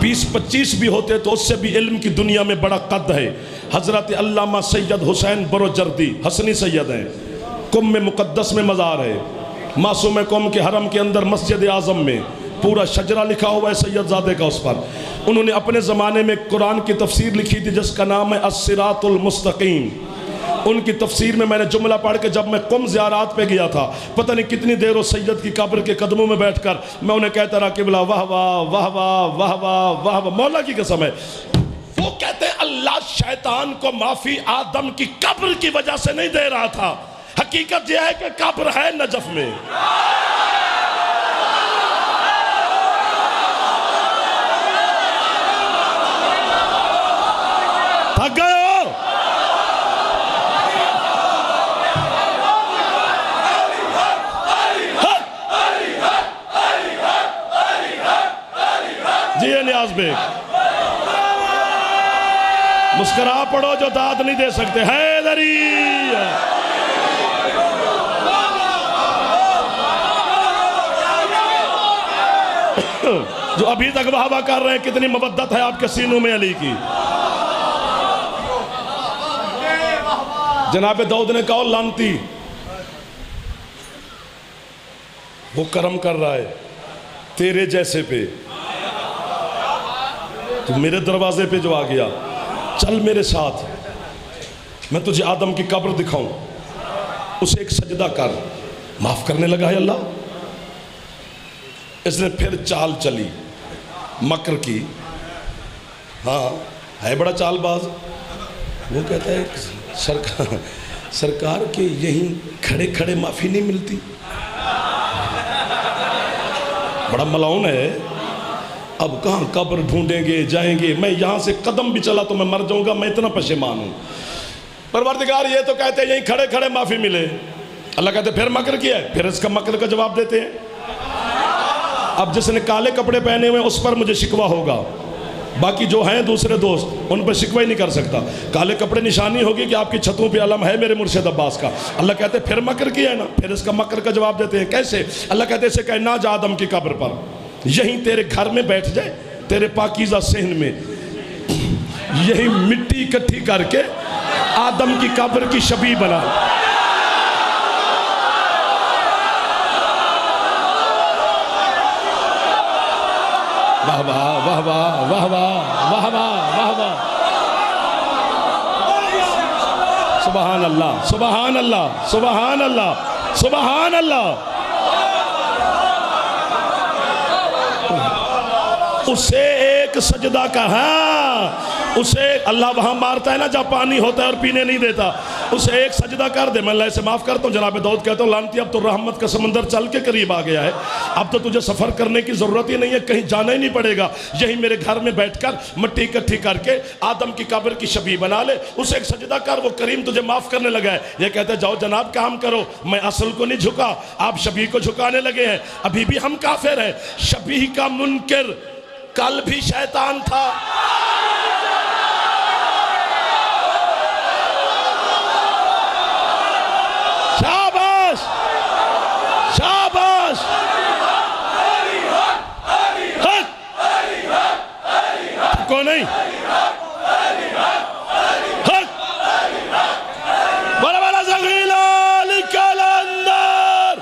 20-25 بھی ہوتے تو اس سے بھی علم کی دنیا میں بڑا قد ہے. حضرت علامہ سید حسین بروجردی حسنی سید ہیں. قم میں مقدس میں مزار ہے. معصوم قم کے حرم کے اندر مسجد اعظم میں پورا شجرہ لکھا ہوا ہے سید زادے کا. اس پر انہوں نے اپنے زمانے میں قرآن کی تفسیر لکھی تھی جس کا نام ہے الصراط المستقیم. ان کی تفسیر میں نے جملہ پڑھ کے جب میں قم زیارات پہ گیا تھا, پتہ نہیں کتنی دیر اس سید کی قبر کے قدموں میں بیٹھ کر میں انہیں کہتا رہا قبلہ واہ واہ واہ واہ واہ واہ واہ واہ. مولا کی قسم ہے, وہ کہتے ہیں اللہ شیطان کو معافی آدم کی قبر کی وجہ سے نہیں دے رہا تھا. حقیقت یہ ہے کہ قبر ہے نجف میں. تھک گئے ہو؟ جی نیاز بیگ, مسکرا پڑھو جو داد نہیں دے سکتے. حیدری. جو ابھی تک واہ واہ کر رہے ہیں, کتنی مودت ہے آپ کے سینوں میں علی کی. جناب داؤد نے کہا لانتی, وہ کرم کر رہا ہے تیرے جیسے پہ, تو میرے دروازے پہ جو آ گیا, چل میرے ساتھ, میں تجھے آدم کی قبر دکھاؤں, اسے ایک سجدہ کر. معاف کرنے لگا ہے اللہ. اس نے پھر چال چلی مکر کی. ہاں ہے بڑا چال باز. وہ کہتا ہے سرکار کے یہیں کھڑے کھڑے معافی نہیں ملتی. بڑا ملعون ہے. اب کہاں قبر ڈھونڈیں گے, جائیں گے. میں یہاں سے قدم بھی چلا تو میں مر جاؤں گا, میں اتنا پشیمان ہوں. پروردگار یہ تو کہتے ہیں یہیں کھڑے کھڑے معافی ملے. اللہ کہتے پھر مکر کیا ہے, پھر اس کا مکر کا جواب دیتے ہیں. اب جس نے کالے کپڑے پہنے ہوئے اس پر مجھے شکوہ ہوگا, باقی جو ہیں دوسرے دوست ان پر شکوہ ہی نہیں کر سکتا. کالے کپڑے نشانی ہوگی کہ آپ کی چھتوں پہ علم ہے میرے مرشد عباس کا. اللہ کہتے پھر مکر کیا ہے نا, پھر اس کا مکر کا جواب دیتے ہیں. کیسے؟ اللہ کہتے اسے کہ نہ جا آدم کی قبر پر, یہیں تیرے گھر میں بیٹھ جائے, تیرے پاکیزہ صحن میں, یہی مٹی اکٹھی کر کے آدم کی قبر کی شبیہ بنا. واہ واہ واہ واہ واہ واہ واہ واہ واہ. سبحان اللہ سبحان اللہ سبحان اللہ سبحان اللہ. اسے ایک سجدہ کہا, اسے اللہ وہاں مارتا ہے نا جہاں پانی ہوتا ہے اور پینے نہیں دیتا, اسے ایک سجدہ کر دے. میں اللہ سے معاف کرتا ہوں. جناب داؤد کہتا ہوں لعنتی اب تو رحمت کا سمندر چل کے قریب آ گیا ہے, اب تو تجھے سفر کرنے کی ضرورت ہی نہیں ہے, کہیں جانا ہی نہیں پڑے گا. یہی میرے گھر میں بیٹھ کر مٹی اکٹھی کر کے آدم کی قبر کی شبیہ بنا لے, اسے ایک سجدہ کر, وہ کریم تجھے معاف کرنے لگا ہے. یہ کہتا ہے جاؤ جناب کام کرو, میں اصل کو نہیں جھکا, آپ شبیہ کو جھکانے لگے ہیں. ابھی بھی ہم کافر ہیں. شبیہ کا منکر کل بھی شیطان تھا. شاباش شاباش. حق کو نہیں, حق بڑا بڑا زغیلا نکل اندر.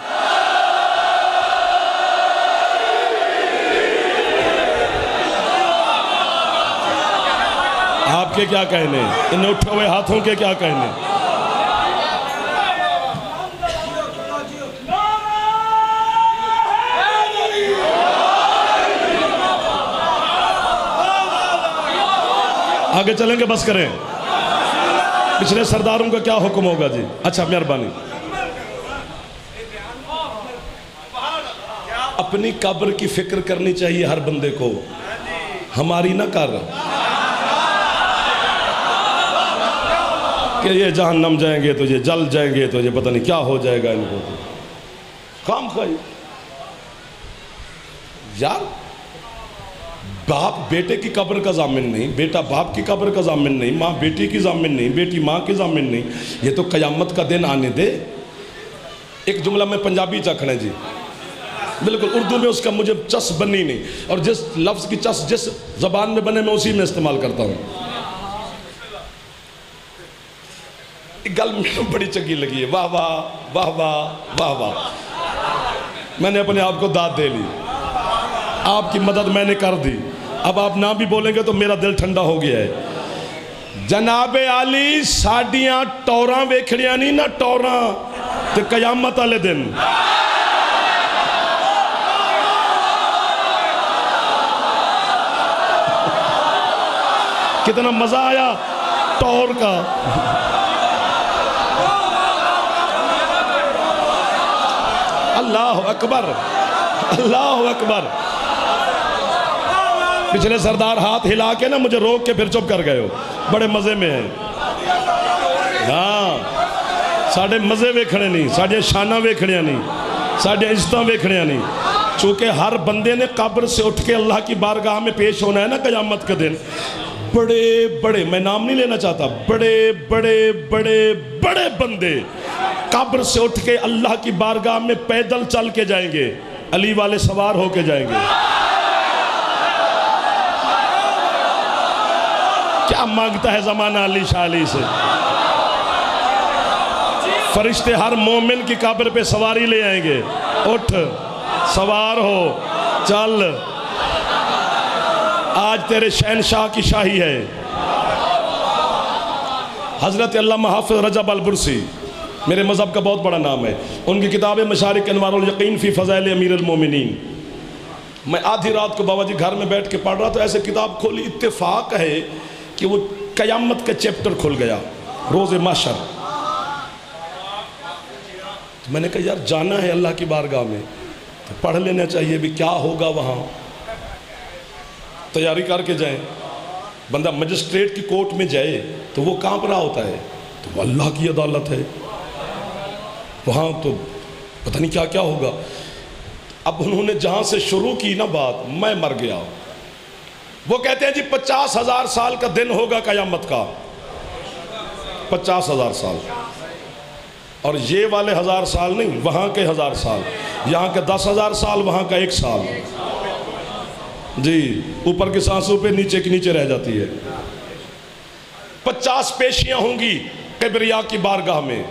آپ کے کیا کہنے, ان اٹھے ہوئے ہاتھوں کے کیا کہنے. آگے چلیں گے, بس کریں. پچھلے سرداروں کا کیا حکم ہوگا جی. اچھا مہربانی. اپنی قبر کی فکر کرنی چاہیے ہر بندے کو, ہماری نہ کر کہ یہ جہنم جائیں گے تو یہ جل جائیں گے تو یہ پتہ نہیں کیا ہو جائے گا ان کو. کام خواہی یار, باپ بیٹے کی قبر کا ضامن نہیں, بیٹا باپ کی قبر کا ضامن نہیں, ماں بیٹی کی ضامن نہیں, بیٹی ماں کی ضامن نہیں. یہ تو قیامت کا دن آنے دے. ایک جملہ میں پنجابی چکھنے جی, بالکل اردو میں اس کا مجھے چس بنی نہیں, اور جس لفظ کی چس جس زبان میں بنے میں اسی میں استعمال کرتا ہوں. ایک گل میں بڑی چنگی لگی ہے. واہ واہ واہ واہ واہ واہ. میں نے اپنے آپ کو داد دے لی, آپ کی مدد میں نے کر دی. اب آپ نہ بھی بولیں گے تو میرا دل ٹھنڈا ہو گیا ہے. جناب علی ساڈیاں ٹوراں ویکھڑیاں نہیں نہ ٹوراں تے قیامت والے دن. کتنا مزہ آیا ٹور کا. اللہ اکبر اللہ اکبر. پچھلے سردار ہاتھ ہلا کے نا مجھے روک کے پھر چپ کر گئے ہو, بڑے مزے میں ہیں. ہاں ساڑھے مزے ویکھنے نہیں, ساڑھے شانہ ویکھنیاں نہیں, ساڑھے عزتاں ویکھنیاں نہیں. چونکہ ہر بندے نے قبر سے اٹھ کے اللہ کی بارگاہ میں پیش ہونا ہے نا قیامت کا دن. بڑے بڑے, میں نام نہیں لینا چاہتا, بڑے بڑے بڑے بڑے بندے قبر سے اٹھ کے اللہ کی بارگاہ میں پیدل چل کے جائیں گے, علی والے سوار ہو کے جائیں گے. کیا مانگتا ہے زمانہ علی شاہ علی سے. فرشتے ہر مومن کی قبر پہ سواری لے آئیں گے. اٹھ سوار ہو چل, آج تیرے شہنشاہ کی شاہی ہے. حضرت علامہ حافظ رجب البرسی میرے مذہب کا بہت بڑا نام ہے. ان کی کتاب مشارق انوار الیقین فی فضائل امیر المومنین. میں آدھی رات کو بابا جی گھر میں بیٹھ کے پڑھ رہا تو ایسے کتاب کھولی, اتفاق ہے کہ وہ قیامت کا چیپٹر کھل گیا, روز محشر. میں نے کہا یار جانا ہے اللہ کی بارگاہ میں, تو پڑھ لینا چاہیے بھی کیا ہوگا وہاں، تیاری کر کے جائیں. بندہ مجسٹریٹ کی کورٹ میں جائے تو وہ کانپ رہا ہوتا ہے، تو وہ اللہ کی عدالت ہے، وہاں تو پتہ نہیں کیا کیا ہوگا. اب انہوں نے جہاں سے شروع کی نا بات، میں مر گیا. وہ کہتے ہیں جی 50,000 سال کا دن ہوگا قیامت کا، 50,000 سال، اور یہ والے 1000 سال نہیں، وہاں کے 1000 سال، یہاں کے 10,000 سال، وہاں کا 1 سال. جی اوپر کی سانسوں پہ نیچے کی نیچے رہ جاتی ہے. 50 پیشیاں ہوں گی کبریا کی بارگاہ میں،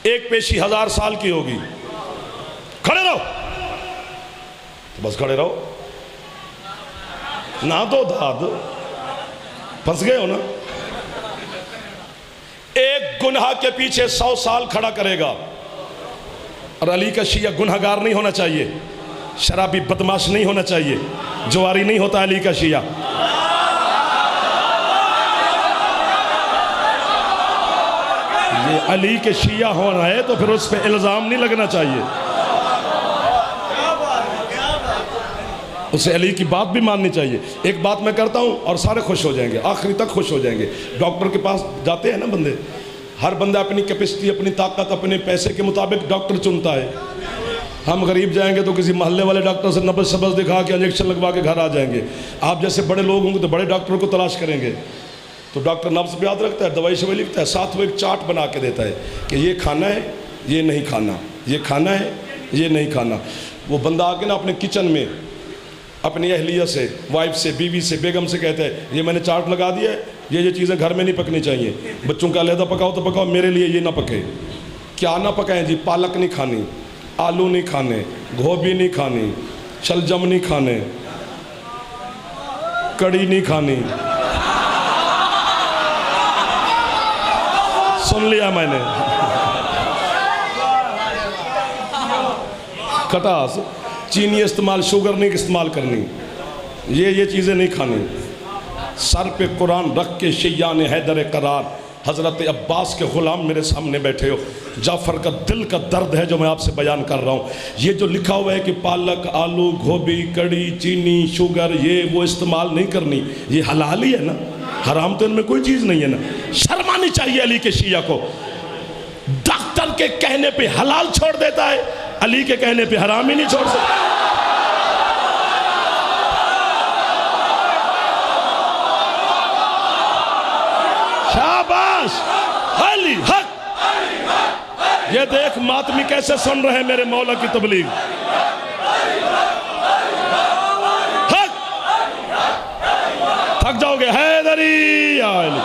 ایک پیشی 1000 سال کی ہوگی. کھڑے رہو، تو بس کھڑے رہو، نہ دو دھاد، پھنس گئے ہو نا. ایک گناہ کے پیچھے 100 سال کھڑا کرے گا. اور علی کا شیعہ گنہگار نہیں ہونا چاہیے، شرابی بدماش نہیں ہونا چاہیے، جواری نہیں ہوتا علی کا شیعہ. یہ علی کے شیعہ ہونا ہے تو پھر اس پہ الزام نہیں لگنا چاہیے، اسے علی کی بات بھی ماننی چاہیے. ایک بات میں کرتا ہوں اور سارے خوش ہو جائیں گے، آخری تک خوش ہو جائیں گے. ڈاکٹر کے پاس جاتے ہیں نا بندے، ہر بندہ اپنی کیپیسٹی، اپنی طاقت، اپنے پیسے کے مطابق ڈاکٹر چنتا ہے. ہم غریب جائیں گے تو کسی محلے والے ڈاکٹر سے نبض شبض دکھا کے انجیکشن لگوا کے گھر آ جائیں گے. آپ جیسے بڑے لوگ ہوں گے تو بڑے ڈاکٹر کو تلاش کریں گے. تو ڈاکٹر نبض بھی یاد رکھتا ہے، دوائی شوائی لکھتا ہے، ساتھ وہ ایک چارٹ بنا کے دیتا ہے کہ یہ کھانا ہے، یہ نہیں کھانا، یہ کھانا ہے، یہ نہیں کھانا. وہ بندہ آ کے نا اپنے کچن میں اپنی اہلیہ سے، وائف سے، بیوی سے، بیگم سے کہتا ہے یہ میں نے چارٹ لگا دیا ہے، یہ چیزیں گھر میں نہیں پکنی چاہیے، بچوں کا علیحدہ پکاؤ تو پکاؤ، میرے لیے یہ نہ پکے. کیا نہ پکائیں جی؟ پالک نہیں کھانی، آلو نہیں کھانے، گوبھی نہیں کھانی، شلجم نہیں کھانے، کڑی نہیں کھانی. سن لیا میں نے، کھٹاس، چینی استعمال، شوگر نہیں استعمال کرنی، یہ چیزیں نہیں کھانی. سر پہ قرآن رکھ کے شیعان حیدر قرار حضرت عباس کے غلام میرے سامنے بیٹھے ہو. جعفر کا دل کا درد ہے جو میں آپ سے بیان کر رہا ہوں. یہ جو لکھا ہوا ہے کہ پالک، آلو، گوبھی، کڑی، چینی، شوگر، یہ وہ استعمال نہیں کرنی، یہ حلال ہی ہے نا، حرام تو ان میں کوئی چیز نہیں ہے نا. شرم آنی چاہیے علی کے شیعہ کو. ڈاکٹر کے کہنے پہ حلال چھوڑ دیتا ہے، علی کے کہنے پہ حرام ہی نہیں چھوڑ سکتا. شاباش علی حق. یہ دیکھ ماتمی کیسے سن رہے ہیں میرے مولا کی تبلیغ. حق. تھک جاؤ گے حیدری یا علی.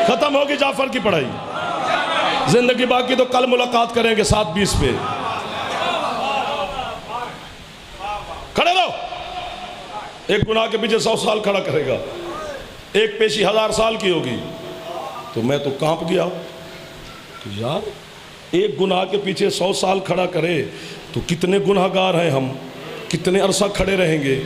ختم ہوگی جعفر کی پڑھائی، زندگی باقی تو کل ملاقات کریں گے 7:20 پہ. کھڑے رہو. ایک گناہ کے پیچھے 100 سال کھڑا کرے گا، ایک پیشی 1000 سال کی ہوگی. تو میں تو کانپ گیا کہ یار ایک گناہ کے پیچھے 100 سال کھڑا کرے تو کتنے گناہگار ہیں ہم، کتنے عرصہ کھڑے رہیں گے.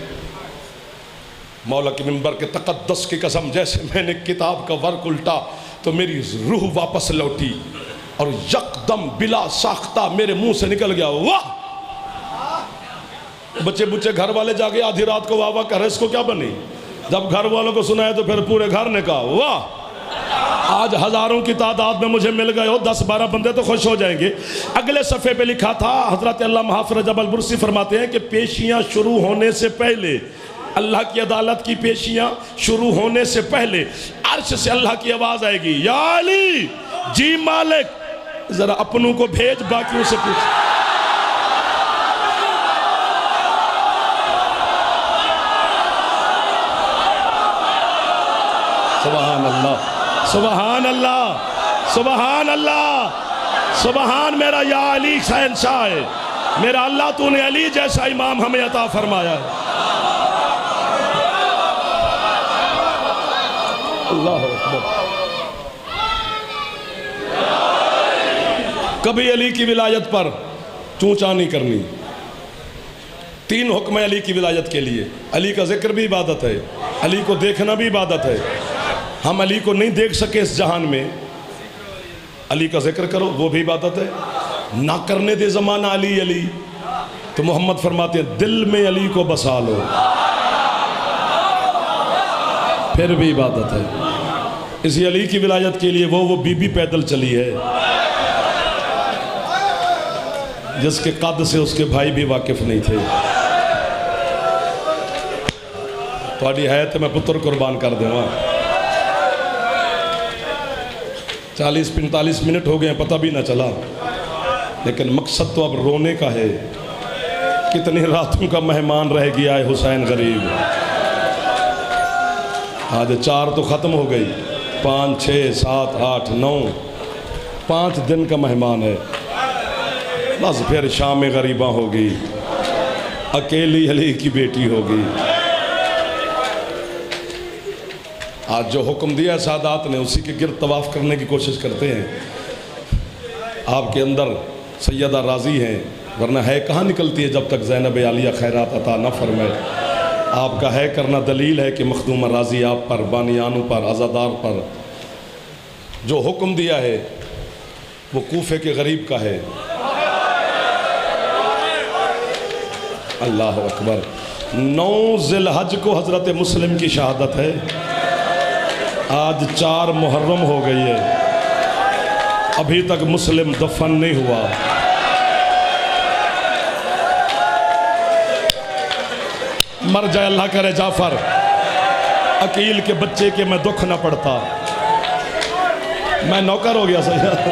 مولا کے منبر کے تقدس کی قسم، جیسے میں نے کتاب کا ورق الٹا تو میری روح واپس لوٹی اور یکدم بلا ساختہ میرے منہ سے نکل گیا واہ. بچے بچے گھر والے جا کے آدھی رات کو واہ واہ کر رہے، اس کو کیا بنی؟ جب گھر والوں کو سنا ہے تو پھر پورے گھر نے کہا واہ. آج ہزاروں کی تعداد میں مجھے مل گئے ہو، 10-12 بندے تو خوش ہو جائیں گے. اگلے صفحے پہ لکھا تھا، حضرت علامہ حافظ رجب البرسی فرماتے ہیں کہ پیشیاں شروع ہونے سے پہلے، اللہ کی عدالت کی پیشیاں شروع ہونے سے پہلے عرش سے اللہ کی آواز آئے گی، یا علی جی مالک ذرا اپنوں کو بھیج، باقیوں سے پوچھ. سبحان اللہ، سبحان اللہ، سبحان اللہ، سبحان میرا یا علی شہنشاہ ہے. میرا اللہ تو نے علی جیسا امام ہمیں عطا فرمایا ہے. اللہ اکبر. کبھی علی کی ولایت پر چونچا نہیں کرنی. 3 حکم علی کی ولایت کے لیے. علی کا ذکر بھی عبادت ہے، علی کو دیکھنا بھی عبادت ہے. ہم علی کو نہیں دیکھ سکے اس جہان میں، علی کا ذکر کرو وہ بھی عبادت ہے. نہ کرنے دے زمانہ علی علی، تو محمد فرماتے ہیں دل میں علی کو بسا لو، پھر بھی عبادت ہے۔ اسی علی کی ولایت کے لیے وہ بی بی پیدل چلی ہے جس کے قد سے اس کے بھائی بھی واقف نہیں تھے۔ تھوڑی ہے تو میں پتر قربان کر دوں۔ 40-45 منٹ ہو گئے ہیں، پتہ بھی نہ چلا، لیکن مقصد تو اب رونے کا ہے۔ کتنی راتوں کا مہمان رہ گیا ہے حسین غریب۔ آج 4 تو ختم ہو گئی، 5 6 7 8 9 5 دن کا مہمان ہے، بس پھر شام غریباں ہوگی، اکیلی علی کی بیٹی ہوگی۔ آج جو حکم دیا سادات نے اسی کے گرد طواف کرنے کی کوشش کرتے ہیں۔ آپ کے اندر سیدہ راضی ہیں، ورنہ ہے کہاں نکلتی ہے جب تک زینب عالیہ خیرات عطا نہ فرمائے۔ آپ کا ہے کرنا دلیل ہے کہ مخدومہ راضی آپ پر، بانیانوں پر، عزادار پر جو حکم دیا ہے وہ کوفے کے غریب کا ہے۔ اللہ اکبر۔ 9 ذی الحج کو حضرت مسلم کی شہادت ہے، آج 4 محرم ہو گئی ہے، ابھی تک مسلم دفن نہیں ہوا۔ مر جائے اللہ کرے جعفر، عقیل کے بچے کے میں دکھ نہ پڑتا، میں نوکر ہو گیا سید۔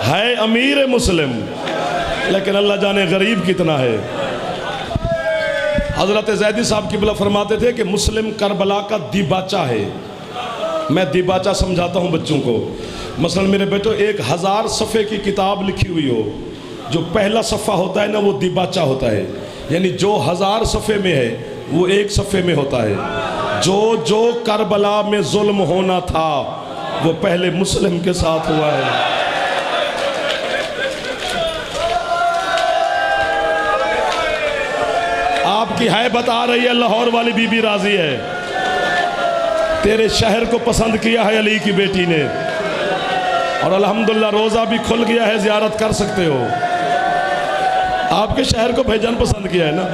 ہے امیر مسلم، لیکن اللہ جانے غریب کتنا ہے۔ حضرت زیدی صاحب قبلہ فرماتے تھے کہ مسلم کربلا کا دیباچہ ہے۔ میں دیباچہ سمجھاتا ہوں بچوں کو۔ مثلا میرے بیٹو 1000 صفحے کی کتاب لکھی ہوئی ہو، جو پہلا صفحہ ہوتا ہے نا وہ دیباچہ ہوتا ہے، یعنی جو 1000 صفحے میں ہے وہ 1 صفحے میں ہوتا ہے۔ جو کربلا میں ظلم ہونا تھا وہ پہلے مسلم کے ساتھ ہوا ہے۔ آپ کی ہیبت آ رہی ہے، لاہور والی بی بی راضی ہے، تیرے شہر کو پسند کیا ہے علی کی بیٹی نے، اور الحمدللہ روزہ بھی کھل گیا ہے، زیارت کر سکتے ہو۔ آپ کے شہر کو بھیجن پسند کیا ہے نا۔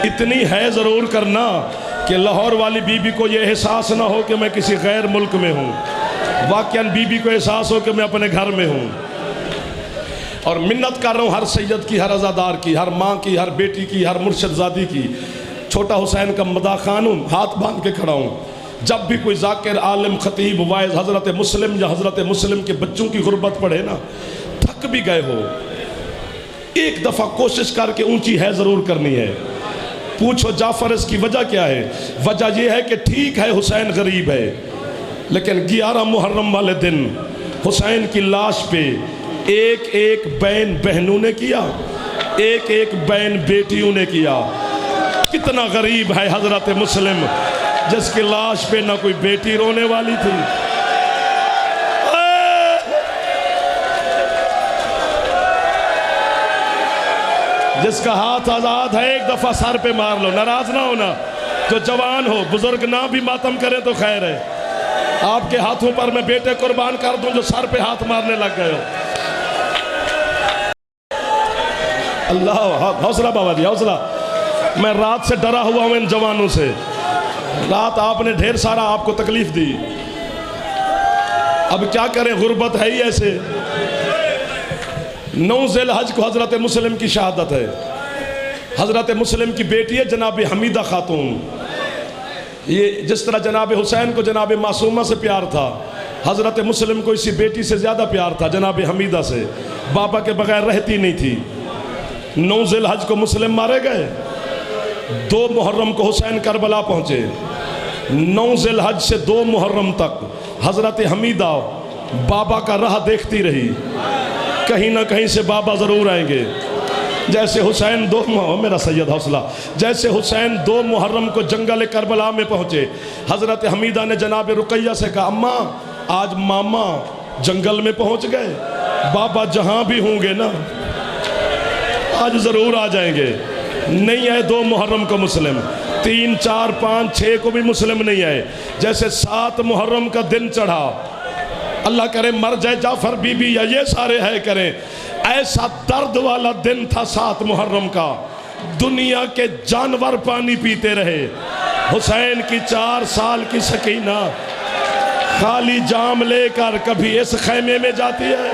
اتنی ہے ضرور کرنا کہ لاہور والی بی بی کو یہ احساس نہ ہو کہ میں کسی غیر ملک میں ہوں، واقعاً بی بی کو احساس ہو کہ میں اپنے گھر میں ہوں۔ اور منت کر رہا ہوں ہر سید کی، ہر عزادار کی، ہر ماں کی، ہر بیٹی کی، ہر مرشد زادی کی۔ چھوٹا حسین کا مداح خان ہوں، ہاتھ باندھ کے کھڑا ہوں۔ جب بھی کوئی ذاکر، عالم، خطیب، واعظ حضرت مسلم یا حضرت مسلم کے بچوں کی غربت پڑھے نا، تھک بھی گئے ہو، ایک دفعہ کوشش کر کے اونچی ہے ضرور کرنی ہے۔ پوچھو جعفر اس کی وجہ کیا ہے؟ وجہ یہ ہے کہ ٹھیک ہے حسین غریب ہے، لیکن 11 محرم والے دن حسین کی لاش پہ ایک بین بہنوں نے کیا، ایک بین بیٹیوں نے کیا۔ کتنا غریب ہے حضرت مسلم جس کی لاش پہ نہ کوئی بیٹی رونے والی تھی۔ جس کا ہاتھ آزاد ہے ایک دفعہ سر پہ مار لو، ناراض نہ ہونا۔ جو جوان ہو، بزرگ نہ بھی ماتم کرے تو خیر ہے۔ آپ کے ہاتھوں پر میں بیٹے قربان کر دوں جو سر پہ ہاتھ مارنے لگ گئے ہو۔ اللہ، حوصلہ بابا جی، حوصلہ۔ میں رات سے ڈرا ہوا ہوں ان جوانوں سے۔ رات آپ نے ڈھیر سارا آپ کو تکلیف دی، اب کیا کریں، غربت ہے ہی ایسے۔ 9 ذی الحج کو حضرت مسلم کی شہادت ہے۔ حضرت مسلم کی بیٹی ہے جناب حمیدہ خاتون۔ یہ جس طرح جناب حسین کو جناب معصومہ سے پیار تھا، حضرت مسلم کو اسی بیٹی سے زیادہ پیار تھا، جناب حمیدہ سے۔ بابا کے بغیر رہتی نہیں تھی۔ 9 ذی الحج کو مسلم مارے گئے، 2 محرم کو حسین کربلا پہنچے۔ 9 ذی الحج سے 2 محرم تک حضرت حمیدہ بابا کا راہ دیکھتی رہی، کہیں نہ کہیں سے بابا ضرور آئیں گے۔ جیسے حسین میرا سید حوصلہ، جیسے حسین 2 محرم کو جنگل کربلا میں پہنچے، حضرت حمیدہ نے جناب رقیہ سے کہا، اماں آج ماما جنگل میں پہنچ گئے، بابا جہاں بھی ہوں گے نا آج ضرور آ جائیں گے۔ نہیں آئے 2 محرم کو مسلم، 3 4 5 6 کو بھی مسلم نہیں آئے۔ جیسے 7 محرم کا دن چڑھا، اللہ کرے مر جائے جعفر بی بی یا یہ سارے ہے کریں. ایسا درد والا دن تھا 7 محرم کا، دنیا کے جانور پانی پیتے رہے. حسین کی 4 سال کی سکینہ خالی جام لے کر کبھی اس خیمے میں جاتی ہے.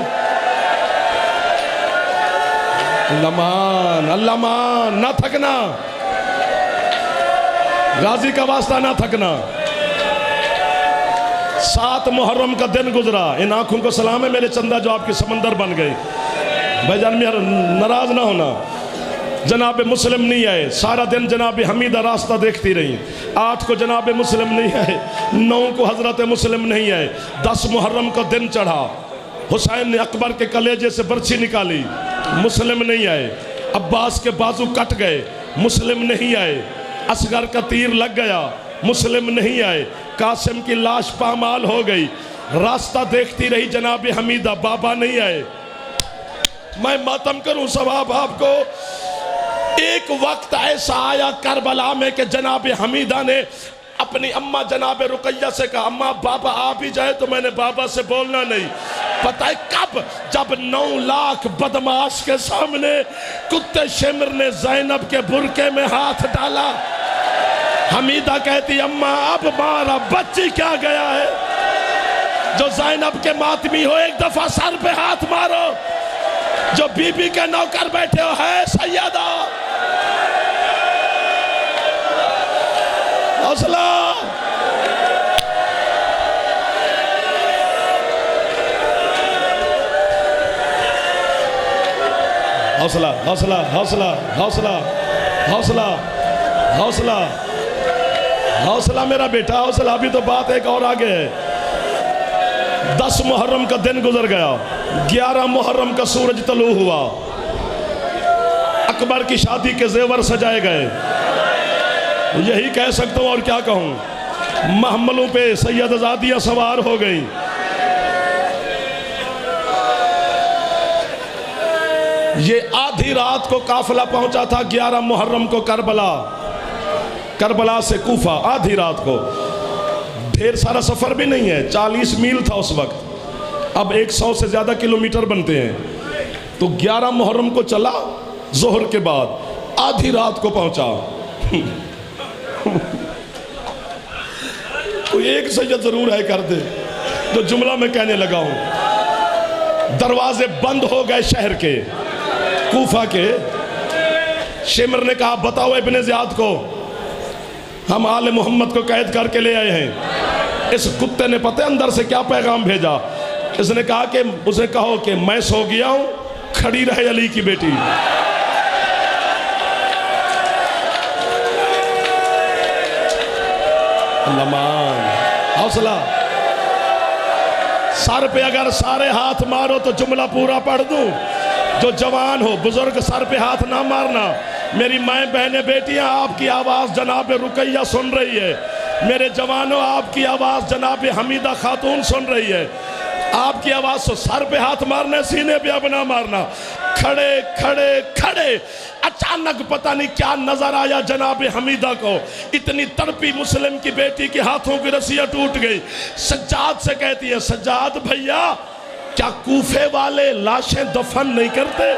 اللہ مان نہ تھکنا، غازی کا واسطہ نہ تھکنا. 7 محرم کا دن گزرا. ان آنکھوں کو سلام ہے میرے چندہ جو آپ کی سمندر بن گئی. بھائی جان میں ناراض نہ ہونا. جناب مسلم نہیں آئے، سارا دن جناب حمیدہ راستہ دیکھتی رہی. 8 کو جناب مسلم نہیں آئے، 9 کو حضرت مسلم نہیں آئے. 10 محرم کا دن چڑھا، حسین نے اکبر کے کلیجے سے برچھی نکالی، مسلم نہیں آئے. عباس کے بازو کٹ گئے، مسلم نہیں آئے. اصغر کا تیر لگ گیا، مسلم نہیں آئے. قاسم کی لاش پامال ہو گئی، راستہ دیکھتی رہی جناب حمیدہ، بابا نہیں آئے. میں ماتم کروں ثواب آپ کو. ایک وقت ایسا آیا کربلا میں کہ جناب حمیدہ نے اپنی اماں جناب رقیہ سے کہا اماں بابا آ بھی جائے تو میں نے بابا سے بولنا نہیں. پتہ ہے کب؟ جب 9 لاکھ بدماش کے سامنے کتے شمر نے زینب کے برقے میں ہاتھ ڈالا. حمیدہ کہتی اماں اب مارا بچی کیا گیا ہے، جو زینب کے ماتمی ہو ایک دفعہ سر پہ ہاتھ مارو. جو بی بی کے نوکر بیٹھے ہو ہے سیدہ، حوصلہ حوصلہ حوصلہ حوصلہ حوصلہ حوصلہ حوصلہ حوصلہ میرا بیٹا حوصلہ. ابھی تو بات ایک اور آگے ہے. 10 محرم کا دن گزر گیا، 11 محرم کا سورج طلوع ہوا. اکبر کی شادی کے زیور سجائے گئے. یہی کہہ سکتا ہوں اور کیا کہوں. محملوں پہ سید زادیاں سوار ہو گئی. یہ آدھی رات کو قافلہ پہنچا تھا 11 محرم کو کربلا سے کوفہ. آدھی رات کو، ڈھیر سارا سفر بھی نہیں ہے، 40 میل تھا اس وقت. اب 100 سے زیادہ کلومیٹر بنتے ہیں. تو 11 محرم کو چلا، ظہر کے بعد آدھی رات کو پہنچا. کوئی ایک سید ضرور ہے کر دے جو جملہ میں کہنے لگا ہوں. دروازے بند ہو گئے شہر کے، کوفہ کے. شمر نے کہا بتاؤ ابن زیاد کو، ہم آل محمد کو قید کر کے لے آئے ہیں. اس کتے نے پتہ اندر سے کیا پیغام بھیجا. اس نے کہا کہ اسے کہو کہ میں سو گیا ہوں، کھڑی رہے علی کی بیٹی. اللہ مان حوصلہ. سر پہ اگر سارے ہاتھ مارو تو جملہ پورا پڑھ دوں. جو جوان ہو بزرگ سر پہ ہاتھ نہ مارنا. میری مائیں بہنیں بیٹیاں آپ کی آواز جناب رقیہ سن رہی ہے. میرے جوانوں آپ کی آواز جناب حمیدہ خاتون سن رہی ہے. آپ کی آواز سے سر پہ ہاتھ مارنا، سینے پہ اب نہ مارنا. کھڑے کھڑے کھڑے اچانک پتہ نہیں کیا نظر آیا جناب حمیدہ کو. اتنی تڑپی مسلم کی بیٹی کے ہاتھوں کی رسیاں ٹوٹ گئی. سجاد سے کہتی ہے سجاد بھیا کیا کوفے والے لاشیں دفن نہیں کرتے؟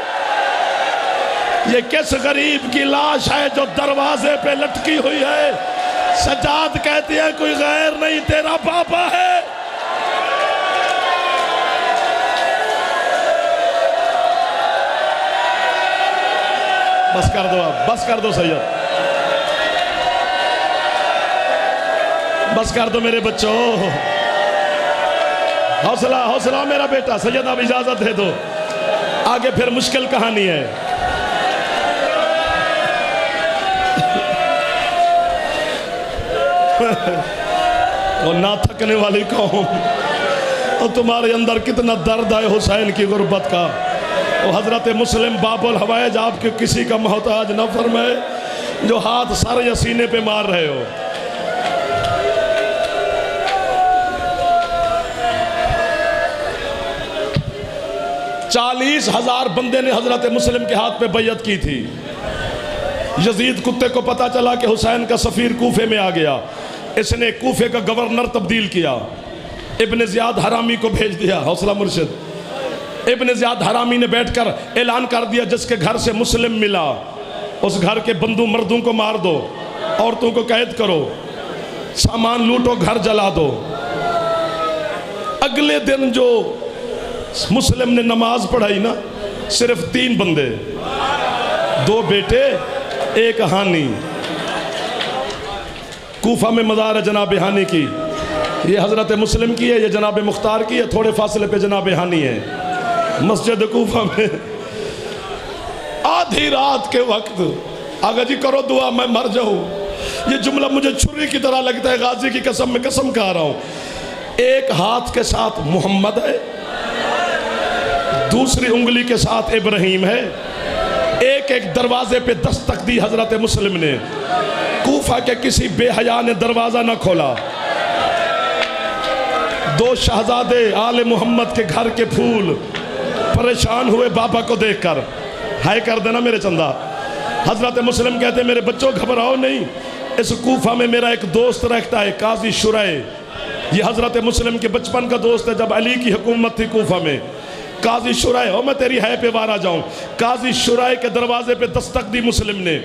یہ کس غریب کی لاش ہے جو دروازے پہ لٹکی ہوئی ہے؟ سجاد کہتی ہے کوئی غیر نہیں تیرا بابا ہے. بس کر دو آپ، بس کر دو سید، بس کر دو میرے بچوں. حوصلہ حوصلہ میرا بیٹا. سید اب اجازت دے دو، آگے پھر مشکل کہانی ہے. وہ نہ تھکنے والی قوم، اور تمہارے اندر کتنا درد ہے حسین کی غربت کا. وہ حضرت مسلم باب الحوائج آپ کے کسی کا محتاج نہ فرمائے جو ہاتھ سر یا سینے پہ مار رہے ہو. چالیس 40,000 بندے نے حضرت مسلم کے ہاتھ پہ بیعت کی تھی. یزید کتے کو پتا چلا کہ حسین کا سفیر کوفے میں آ گیا. اس نے کوفے کا گورنر تبدیل کیا. ابن زیاد حرامی کو بھیج دیا. حوصلہ مرشد. ابن زیاد حرامی نے بیٹھ کر اعلان کر دیا جس کے گھر سے مسلم ملا اس گھر کے بندوں مردوں کو مار دو, عورتوں کو قید کرو, سامان لوٹو, گھر جلا دو. اگلے دن جو مسلم نے نماز پڑھائی نا, صرف 3 بندے, 2 بیٹے, 1 ہانی. کوفہ میں مزار ہے جناب ہانی کی, یہ حضرت مسلم کی ہے, یہ جناب مختار کی ہے, تھوڑے فاصلے پہ جناب ہانی ہے. مسجد کوفہ میں آدھی رات کے وقت, آگا جی کرو دعا میں مر جاؤں. یہ جملہ مجھے چھری کی طرح لگتا ہے, غازی کی قسم میں قسم کھا رہا ہوں. ایک ہاتھ کے ساتھ محمد ہے, دوسری انگلی کے ساتھ ابراہیم ہے. ایک ایک دروازے پہ دستک دی حضرت مسلم نے. کوفہ کے کسی بے حیا نے دروازہ نہ کھولا. 2 شہزادے آل محمد کے گھر کے پھول پریشان ہوئے بابا کو دیکھ کر. ہائے کر دینا میرے چندہ. حضرت مسلم کہتے ہیں میرے بچوں گھبراؤ نہیں, اس کوفہ میں میرا ایک دوست رہتا ہے قاضی شرائع. یہ حضرت مسلم کے بچپن کا دوست ہے, جب علی کی حکومت تھی کوفہ میں. قاضی شرائع, میں تیری ہے پہ وار آ جاؤں. قاضی شرائع کے دروازے پہ دستک دی مسلم نے.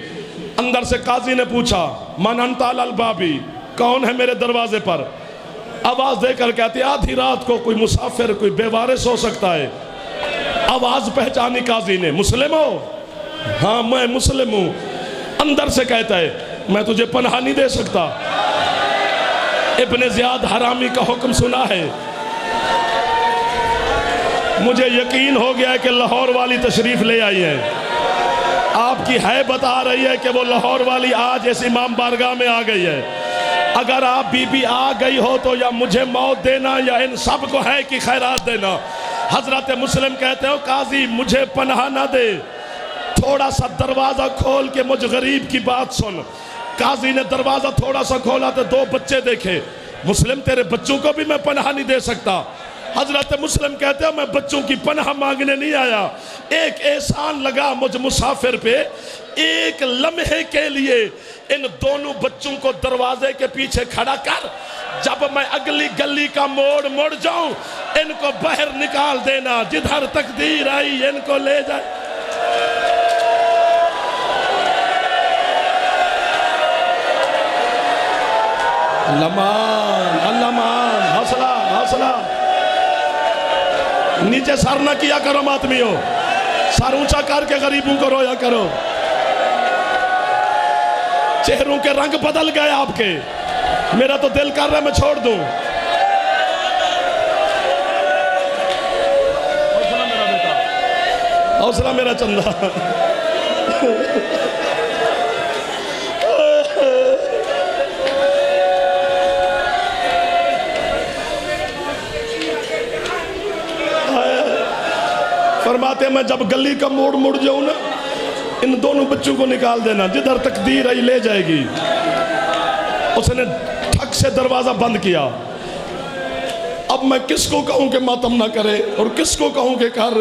اندر سے قاضی نے پوچھا من انت علی البابی, کون ہے میرے دروازے پر؟ آواز دے کر کہتے آدھی رات کو کوئی مسافر کوئی بے وارث ہو سکتا ہے. آواز پہچانی قاضی نے, مسلم ہو؟ ہاں میں مسلم ہوں. اندر سے کہتا ہے میں تجھے پناہ نہیں دے سکتا. ابن زیاد حرامی کا حکم سنا ہے, مجھے یقین ہو گیا ہے کہ لاہور والی تشریف لے آئی ہے. آپ کی حیبت آ رہی ہے کہ وہ لاہور والی آج اس امام بارگاہ میں آ گئی ہے. اگر آپ بی بی آ گئی ہو تو یا مجھے موت دینا یا ان سب کو ہے کہ خیرات دینا. حضرت مسلم کہتے ہو قاضی مجھے پناہ نہ دے, تھوڑا سا دروازہ کھول کے مجھ غریب کی بات سن. قاضی نے دروازہ تھوڑا سا کھولا تو 2 بچے دیکھے. مسلم تیرے بچوں کو بھی میں پناہ نہیں دے سکتا. حضرت مسلم کہتے ہیں میں بچوں کی پناہ مانگنے نہیں آیا, ایک احسان لگا مجھ مسافر پہ. ایک لمحے کے لیے ان دونوں بچوں کو دروازے کے پیچھے کھڑا کر, جب میں اگلی گلی کا موڑ مڑ جاؤں ان کو باہر نکال دینا, جدھر تقدیر آئی ان کو لے جائے. اللہ مان, حوصلہ حوصلہ. نیچے سر نہ کیا کرو ماتمیوں, سر اونچا کر کے غریبوں کو رویا کرو. چہروں کے رنگ بدل گئے آپ کے, میرا تو دل کر رہا ہے میں چھوڑ دوں. حوصلہ میرا بیٹا, حوصلہ میرا چندہ. فرماتے ہیں میں جب گلی کا موڑ مڑ جاؤں نا, ان دونوں بچوں کو نکال دینا, جدھر تقدیر آئی لے جائے گی. اس نے ٹھک سے دروازہ بند کیا. اب میں کس کو کہوں کہ ماتم نہ کرے اور کس کو کہوں کہ کر.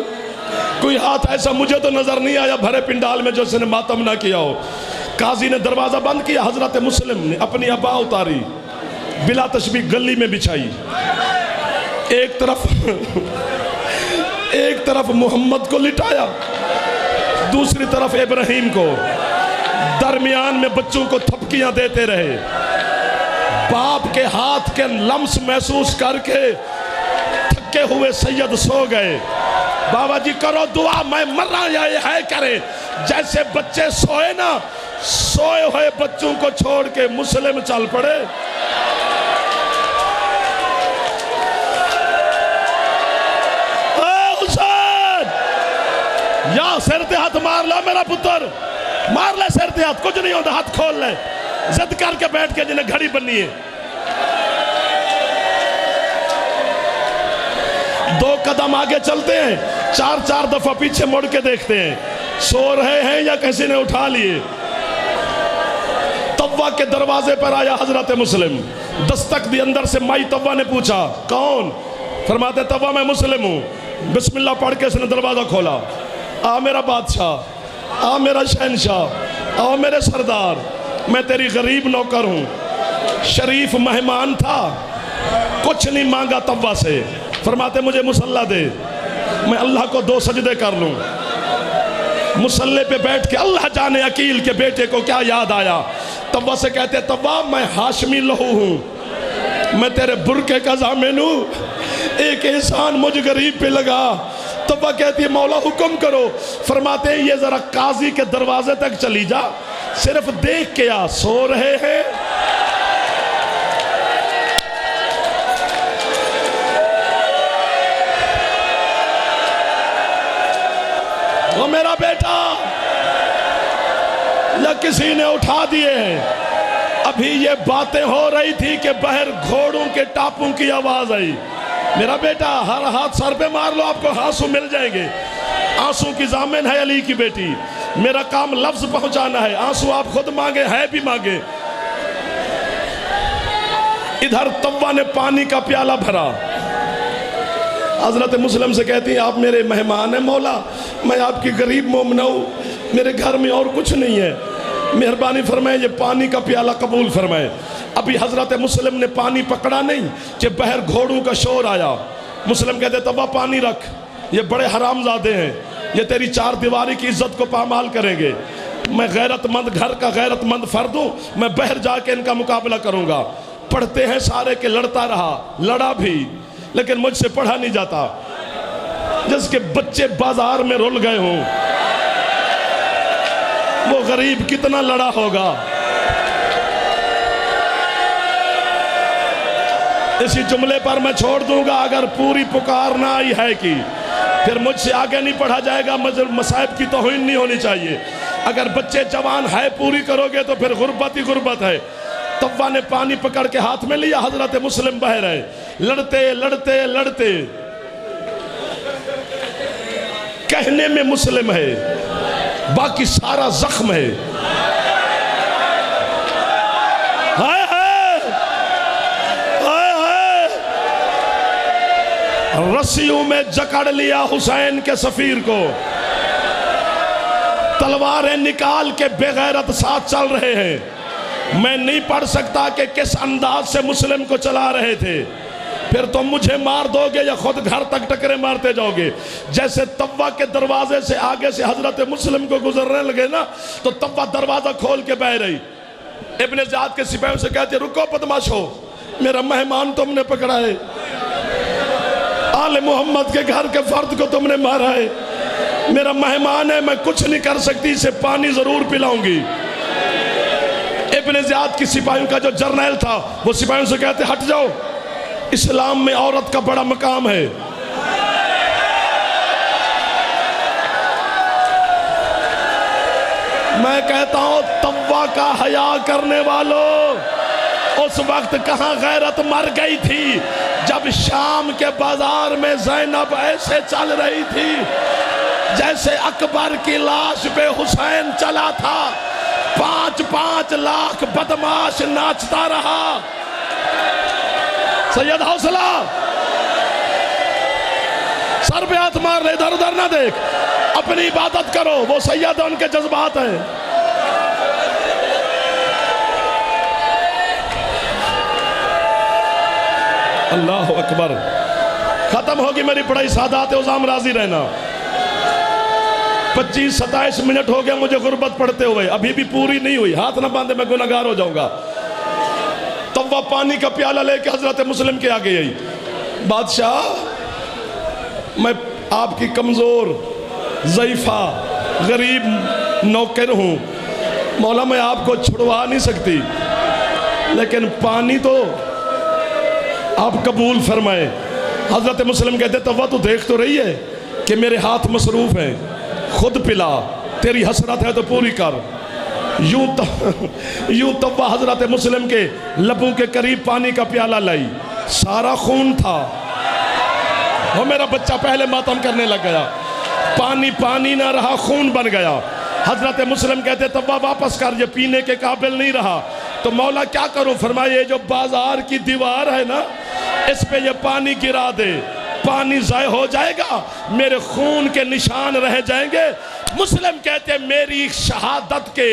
کوئی ہاتھ ایسا مجھے تو نظر نہیں آیا بھرے پنڈال میں جو اس نے ماتم نہ کیا ہو. قاضی نے دروازہ بند کیا. حضرت مسلم نے اپنی ابا اتاری, بلا تشبیہ گلی میں بچھائی. ایک طرف محمد کو لٹایا, دوسری طرف ابراہیم کو. درمیان میں بچوں کو تھپکیاں دیتے رہے. باپ کے ہاتھ کے لمس محسوس کر کے تھکے ہوئے سید سو گئے. بابا جی کرو دعا میں مر رہا یا یہ ہے کرے. جیسے بچے سوئے نا, سوئے ہوئے بچوں کو چھوڑ کے مسلم چل پڑے. یا سر تے ہاتھ مار لو میرا پتر, مار لے سر تے ہاتھ, کچھ نہیں ہوتا, ہاتھ کھول لے. زد کر کے بیٹھ کے جنہیں گھڑی بننی ہے. 2 قدم آگے چلتے ہیں, 4 دفعہ پیچھے مڑ کے دیکھتے ہیں سو رہے ہیں یا کسی نے اٹھا لیے. طوا کے دروازے پر آیا حضرت مسلم, دستک دی. اندر سے مائی طوا نے پوچھا کون؟ فرماتے طوا میں مسلم ہوں. بسم اللہ پڑھ کے اس نے دروازہ کھولا. آ میرا بادشاہ, آ میرا شہنشاہ, آ میرے سردار, میں تیری غریب نوکر ہوں. شریف مہمان تھا, کچھ نہیں مانگا توا سے، فرماتے مجھے مصلی دے، میں اللہ کو 2 سجدے کر لوں۔ مصلی پہ بیٹھ کے اللہ جانے عقیل کے بیٹے کو کیا یاد آیا، توا سے کہتے توا میں ہاشمی لہو ہوں، میں تیرے برکے کا ضامن ہوں، ایک احسان مجھ غریب پہ لگا۔ توا کہتی ہے مولا حکم کرو، فرماتے ہیں یہ ذرا قاضی کے دروازے تک چلی جا، صرف دیکھ کے آ سو رہے ہیں۔ وہ میرا بیٹا یا کسی نے اٹھا دیے ہیں۔ ابھی یہ باتیں ہو رہی تھی کہ باہر گھوڑوں کے ٹاپوں کی آواز آئی۔ میرا بیٹا ہر ہاتھ سر پہ مار لو، آپ کو آنسو مل جائیں گے۔ آنسو کی ضامن ہے علی کی بیٹی، میرا کام لفظ پہنچانا ہے، آنسو آپ خود مانگے ہے بھی مانگے۔ ادھر توا نے پانی کا پیالہ بھرا، حضرت مسلم سے کہتی ہیں آپ میرے مہمان ہیں مولا، میں آپ کی غریب مومنہ ہوں، میرے گھر میں اور کچھ نہیں ہے، مہربانی فرمائے یہ پانی کا پیالہ قبول فرمائے۔ ابھی حضرت مسلم نے پانی پکڑا نہیں کہ باہر گھوڑوں کا شور آیا۔ مسلم کہتے توا پانی رکھ، یہ بڑے حرام زادے ہیں، یہ تیری 4 دیواری کی عزت کو پامال کریں گے۔ میں غیرت مند گھر کا غیرت مند فرد ہوں، میں باہر جا کے ان کا مقابلہ کروں گا۔ پڑھتے ہیں سارے کہ لڑتا رہا، لڑا بھی، لیکن مجھ سے پڑھا نہیں جاتا۔ جس کے بچے بازار میں رول گئے ہوں، وہ غریب کتنا لڑا ہوگا۔ اسی جملے پر میں چھوڑ دوں گا، اگر پوری پکار نہ آئی ہے کی پھر مجھ سے آگے نہیں پڑھا جائے گا، مصائب کی توہین نہیں ہونی چاہیے۔ اگر بچے جوان ہے پوری کرو گے تو پھر غربت ہی غربت ہے۔ توا نے پانی پکڑ کے ہاتھ میں لیا، حضرت مسلم بہ رہے، لڑتے لڑتے لڑتے، کہنے میں مسلم ہے باقی سارا زخم ہے۔ ہائے ہائے ہائے ہائے، رسیوں میں جکڑ لیا حسین کے سفیر کو، تلواریں نکال کے بے غیرت ساتھ چل رہے ہیں۔ میں نہیں پڑھ سکتا کہ کس انداز سے مسلم کو چلا رہے تھے، پھر تم مجھے مار دو گے یا خود گھر تک ٹکرے مارتے جاؤ گے۔ جیسے توا کے دروازے سے آگے سے حضرت مسلم کو گزرنے لگے نا، تو توا دروازہ کھول کے بہ رہی۔ ابن زیاد کے سپاہیوں سے کہتے رکو بدماشو، میرا مہمان تم نے پکڑا ہے، آل محمد کے گھر کے فرد کو تم نے مارا ہے، میرا مہمان ہے، میں کچھ نہیں کر سکتی، اسے پانی ضرور پلاؤں گی۔ ابن زیاد کی سپاہیوں کا جو جرنیل تھا وہ سپاہیوں سے کہتے ہٹ جاؤ، اسلام میں عورت کا بڑا مقام ہے۔ میں کہتا ہوں توا کا حیا کرنے والوں، اس وقت کہاں غیرت مر گئی تھی جب شام کے بازار میں زینب ایسے چل رہی تھی جیسے اکبر کی لاش پہ حسین چلا تھا۔ 5 لاکھ بدماش ناچتا رہا۔ سید حوصلہ، سر پہ ہاتھ مار لے، ادھر ادھر نہ دیکھ، اپنی عبادت کرو، وہ سید ان کے جذبات ہیں۔ اللہ اکبر۔ ختم ہوگی میری پڑھائی، سادات عظام راضی رہنا۔ 25-27 منٹ ہو گیا مجھے غربت پڑھتے ہوئے، ابھی بھی پوری نہیں ہوئی، ہاتھ نہ باندھے میں گناہگار ہو جاؤں گا۔ توا پانی کا پیالہ لے کے حضرت مسلم کے آگے آئی، بادشاہ میں آپ کی کمزور، ضعیفہ، غریب نوکر ہوں، مولا میں آپ کو چھڑوا نہیں سکتی، لیکن پانی تو آپ قبول فرمائے۔ حضرت مسلم کہتے توا تو دیکھ تو رہی ہے کہ میرے ہاتھ مصروف ہیں، خود پلا، تیری حسرت ہے تو پوری کر۔ یوں توا حضرت مسلم کے لبوں کے قریب پانی کا پیالہ لائی، سارا خون تھا۔ وہ میرا بچہ پہلے ماتم کرنے لگ گیا، پانی نہ رہا، خون بن گیا۔ حضرت مسلم کہتے توا واپس کر، یہ پینے کے قابل نہیں رہا۔ تو مولا کیا کروں؟ فرمائے یہ جو بازار کی دیوار ہے نا، اس پہ یہ پانی گرا دے، پانی ضائع ہو جائے گا، میرے خون کے نشان رہ جائیں گے۔ مسلم کہتے میری شہادت کے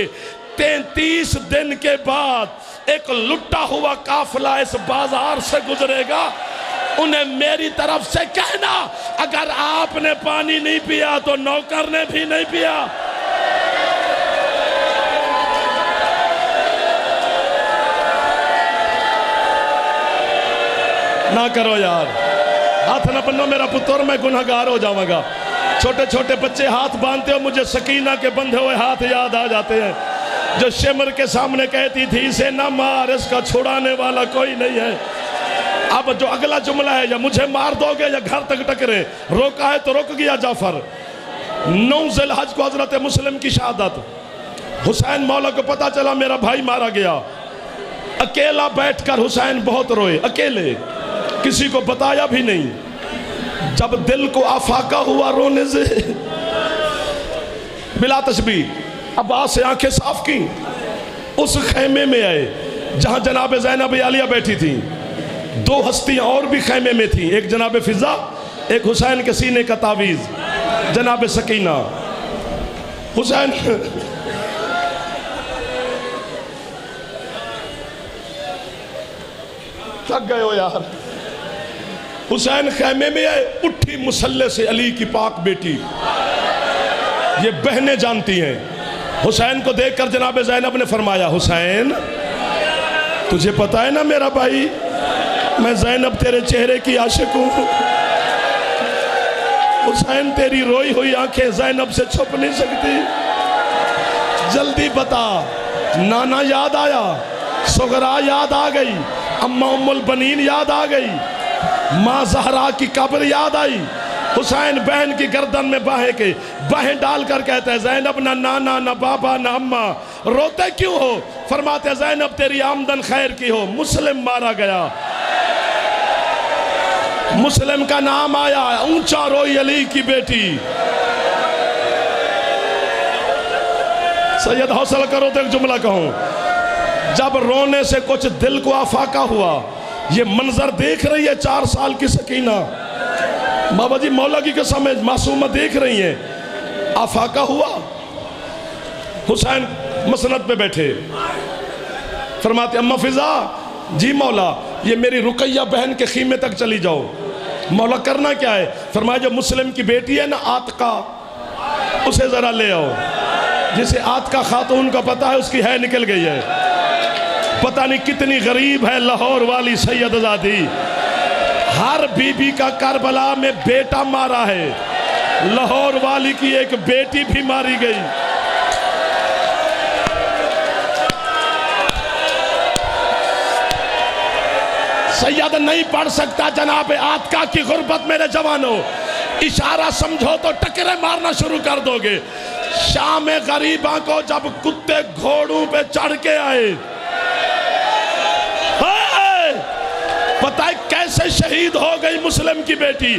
33 دن کے بعد ایک لٹا ہوا قافلہ اس بازار سے گزرے گا، انہیں میری طرف سے کہنا اگر آپ نے پانی نہیں پیا تو نوکر نے بھی نہیں پیا۔ نہ کرو یار، ہاتھ نہ بنو میرا پتر، میں گنہگار ہو جاؤں گا۔ چھوٹے چھوٹے بچے ہاتھ باندھتے ہو، مجھے سکینہ کے بندھے ہوئے ہاتھ یاد آ جاتے ہیں جو شمر کے سامنے کہتی تھی اسے نہ مار، اس کا چھڑانے والا کوئی نہیں ہے۔ اب جو اگلا جملہ ہے، یا مجھے مار دو گے یا گھر تک ٹکرے، روکا ہے تو رک گیا جعفر۔ 9 ذی الحج کو حضرت مسلم کی شہادت، حسین مولا کو پتا چلا میرا بھائی مارا گیا، اکیلا بیٹھ کر حسین بہت روئے، اکیلے، کسی کو بتایا بھی نہیں۔ جب دل کو آفاقہ ہوا رونے سے، بلا تشبیہ عباس سے آنکھیں صاف کی، اس خیمے میں آئے جہاں جناب زینب عالیہ بیٹھی تھی۔ 2 ہستیاں اور بھی خیمے میں تھیں، ایک جناب فضا، ایک حسین کے سینے کا تعویذ جناب سکینہ۔ حسین تھک گئے ہو یار۔ حسین خیمے میں آئے، اٹھی مسلح سے علی کی پاک بیٹی، یہ بہنیں جانتی ہیں۔ حسین کو دیکھ کر جناب زینب نے فرمایا حسین تجھے پتا ہے نا میرا بھائی، میں زینب تیرے چہرے کی عاشق ہوں۔ حسین تیری روئی ہوئی آنکھیں زینب سے چھپ نہیں سکتی، جلدی بتا۔ نانا یاد آیا، سغرا یاد آ گئی، اماں ام البنین یاد آ گئی، ماں زہرا کی قبر یاد آئی۔ حسین بہن کی گردن میں باہیں ڈال کر کہتے ہیں زینب نہ نانا نہ بابا نہ اماں، روتے کیوں ہو؟ فرماتے ہیں زینب تیری آمدن خیر کی ہو، مسلم مارا گیا، مسلم کا نام آیا، اونچا روئی علی کی بیٹی۔ سید حوصلہ کرو تو ایک جملہ کہوں، جب رونے سے کچھ دل کو آفاقہ ہوا، یہ منظر دیکھ رہی ہے 4 سال کی سکینہ، بابا جی مولا کی قسم ہے معصومہ دیکھ رہی ہیں، آفاقہ ہوا۔ حسین مسند پہ بیٹھے، فرماتے اماں فضا جی مولا یہ میری رقیہ بہن کے خیمے تک چلی جاؤ۔ مولا کرنا کیا ہے؟ فرمایا جو مسلم کی بیٹی ہے نا عاتقہ، اسے ذرا لے آؤ، جسے عاتقہ خاتون کا پتہ ہے اس کی ہے نکل گئی ہے، پتہ نہیں کتنی غریب ہے لاہور والی سید زادی، ہر بی بی کا کربلا میں بیٹا مارا ہے، لاہور والی کی ایک بیٹی بھی ماری گئی۔ سید نہیں پڑھ سکتا جناب عاتقہ کی غربت میرے جوانوں، اشارہ سمجھو تو ٹکرے مارنا شروع کر دو گے۔ شام غریباں کو جب کتے گھوڑوں پہ چڑھ کے آئے، پتہ ہے کیسے شہید ہو گئی مسلم کی بیٹی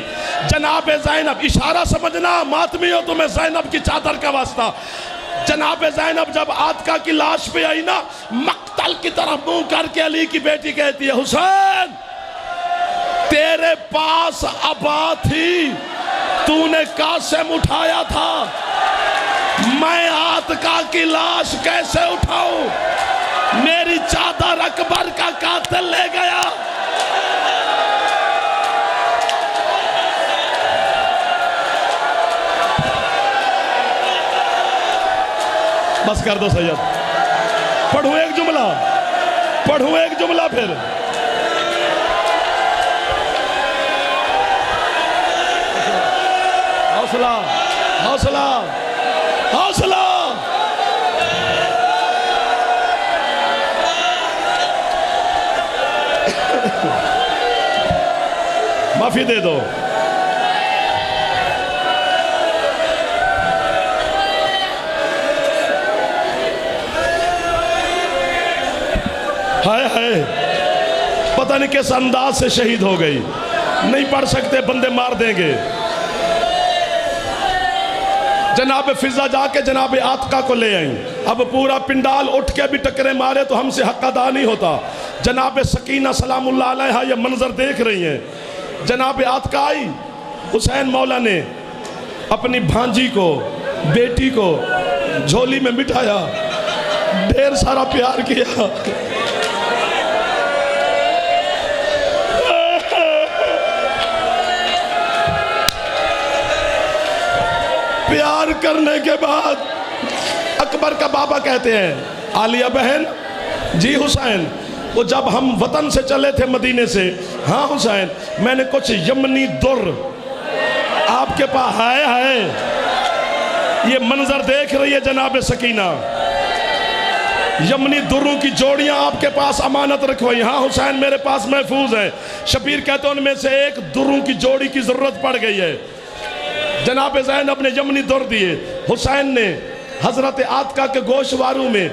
جناب زینب، اشارہ سمجھنا ماتمی ہو تمہیں زینب کی چادر کا واسطہ۔ جناب زینب جب عاتقہ کی لاش پہ آئی نا، مقتل کی طرف منہ کر کے علی کی بیٹی کہتی ہے حسین تیرے پاس عبا تھی، تو نے قاسم اٹھایا تھا، میں عاتقہ کی لاش کیسے اٹھاؤں؟ میری چادر اکبر کا قاتل لے گیا۔ بس کر دو سید، پڑھوں ایک جملہ پھر۔ حوصلہ حوصلہ حوصلہ۔ معافی دے دو۔ ہائے پتہ نہیں کس انداز سے شہید ہو گئی، نہیں پڑھ سکتے بندے مار دیں گے۔ جناب فضا جا کے جناب عاتقہ کو لے آئیں، اب پورا پنڈال اٹھ کے بھی ٹکرے مارے تو ہم سے حق ادا نہیں ہوتا۔ جناب سکینہ سلام اللہ علیہ یہ منظر دیکھ رہی ہیں، جناب عاتقہ آئی، حسین مولا نے اپنی بھانجی کو بیٹی کو جھولی میں بٹھایا، ڈھیر سارا پیار کیا، پیار کرنے کے بعد اکبر کا بابا کہتے ہیں عالیہ بہن جی حسین وہ جب ہم وطن سے چلے تھے مدینے سے ہاں حسین میں نے کچھ یمنی در آپ کے پاس ہے یہ منظر دیکھ رہی ہے جناب سکینہ یمنی دروں کی جوڑیاں آپ کے پاس امانت رکھوائی ہاں حسین میرے پاس محفوظ ہے شبیر کہتے ہیں ان میں سے ایک دروں کی جوڑی کی ضرورت پڑ گئی ہے جناب زینب نے یمنی در دیے حسین نے حضرت عاتکہ کے گوشواروں میں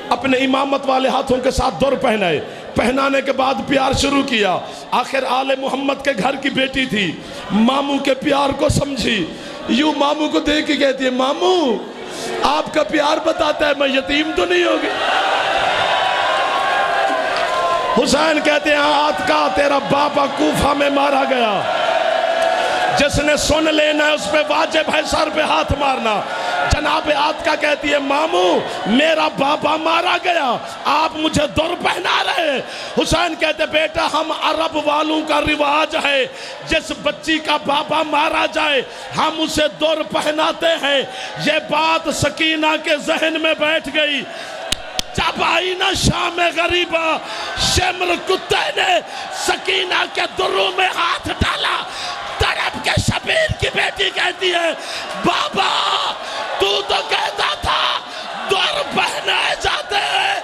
اپنے امامت والے ہاتھوں کے ساتھ در پہنائے پہنانے کے بعد پیار شروع کیا آخر آل محمد کے گھر کی بیٹی تھی ماموں کے پیار کو سمجھی یوں ماموں کو دیکھ کے کہتی ہے ماموں آپ کا پیار بتاتا ہے میں یتیم تو نہیں ہوگی حسین کہتے ہیں عاتکہ تیرا بابا کوفہ میں مارا گیا جس نے سن لینا ہے اس پہ واجب ہے سر پہ ہاتھ مارنا جناب عاتکہ کہتی ہے ماموں میرا بابا مارا گیا آپ مجھے در پہنا رہے حسین کہتے بیٹا ہم عرب والوں کا رواج ہے جس بچی کا بابا مارا جائے ہم اسے در پہناتے ہیں یہ بات سکینہ کے ذہن میں بیٹھ گئی جب آئی نا شام غریبہ شمر کتے نے سکینہ کے دروں میں ہاتھ ڈالا تڑپ کے شبیر کی بیٹی کہتی ہے بابا تو کہتا تھا در پہنائے جاتے ہیں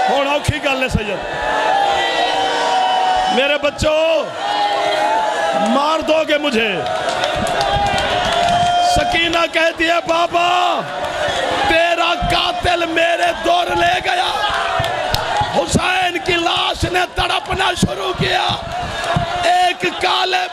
ہونا اوکھی گل ہے سید میرے بچوں مار دو گے مجھے سکینہ کہتی ہے بابا تیرا قاتل میرے دور لے گیا حسین کی لاش نے تڑپنا شروع کیا ایک کالے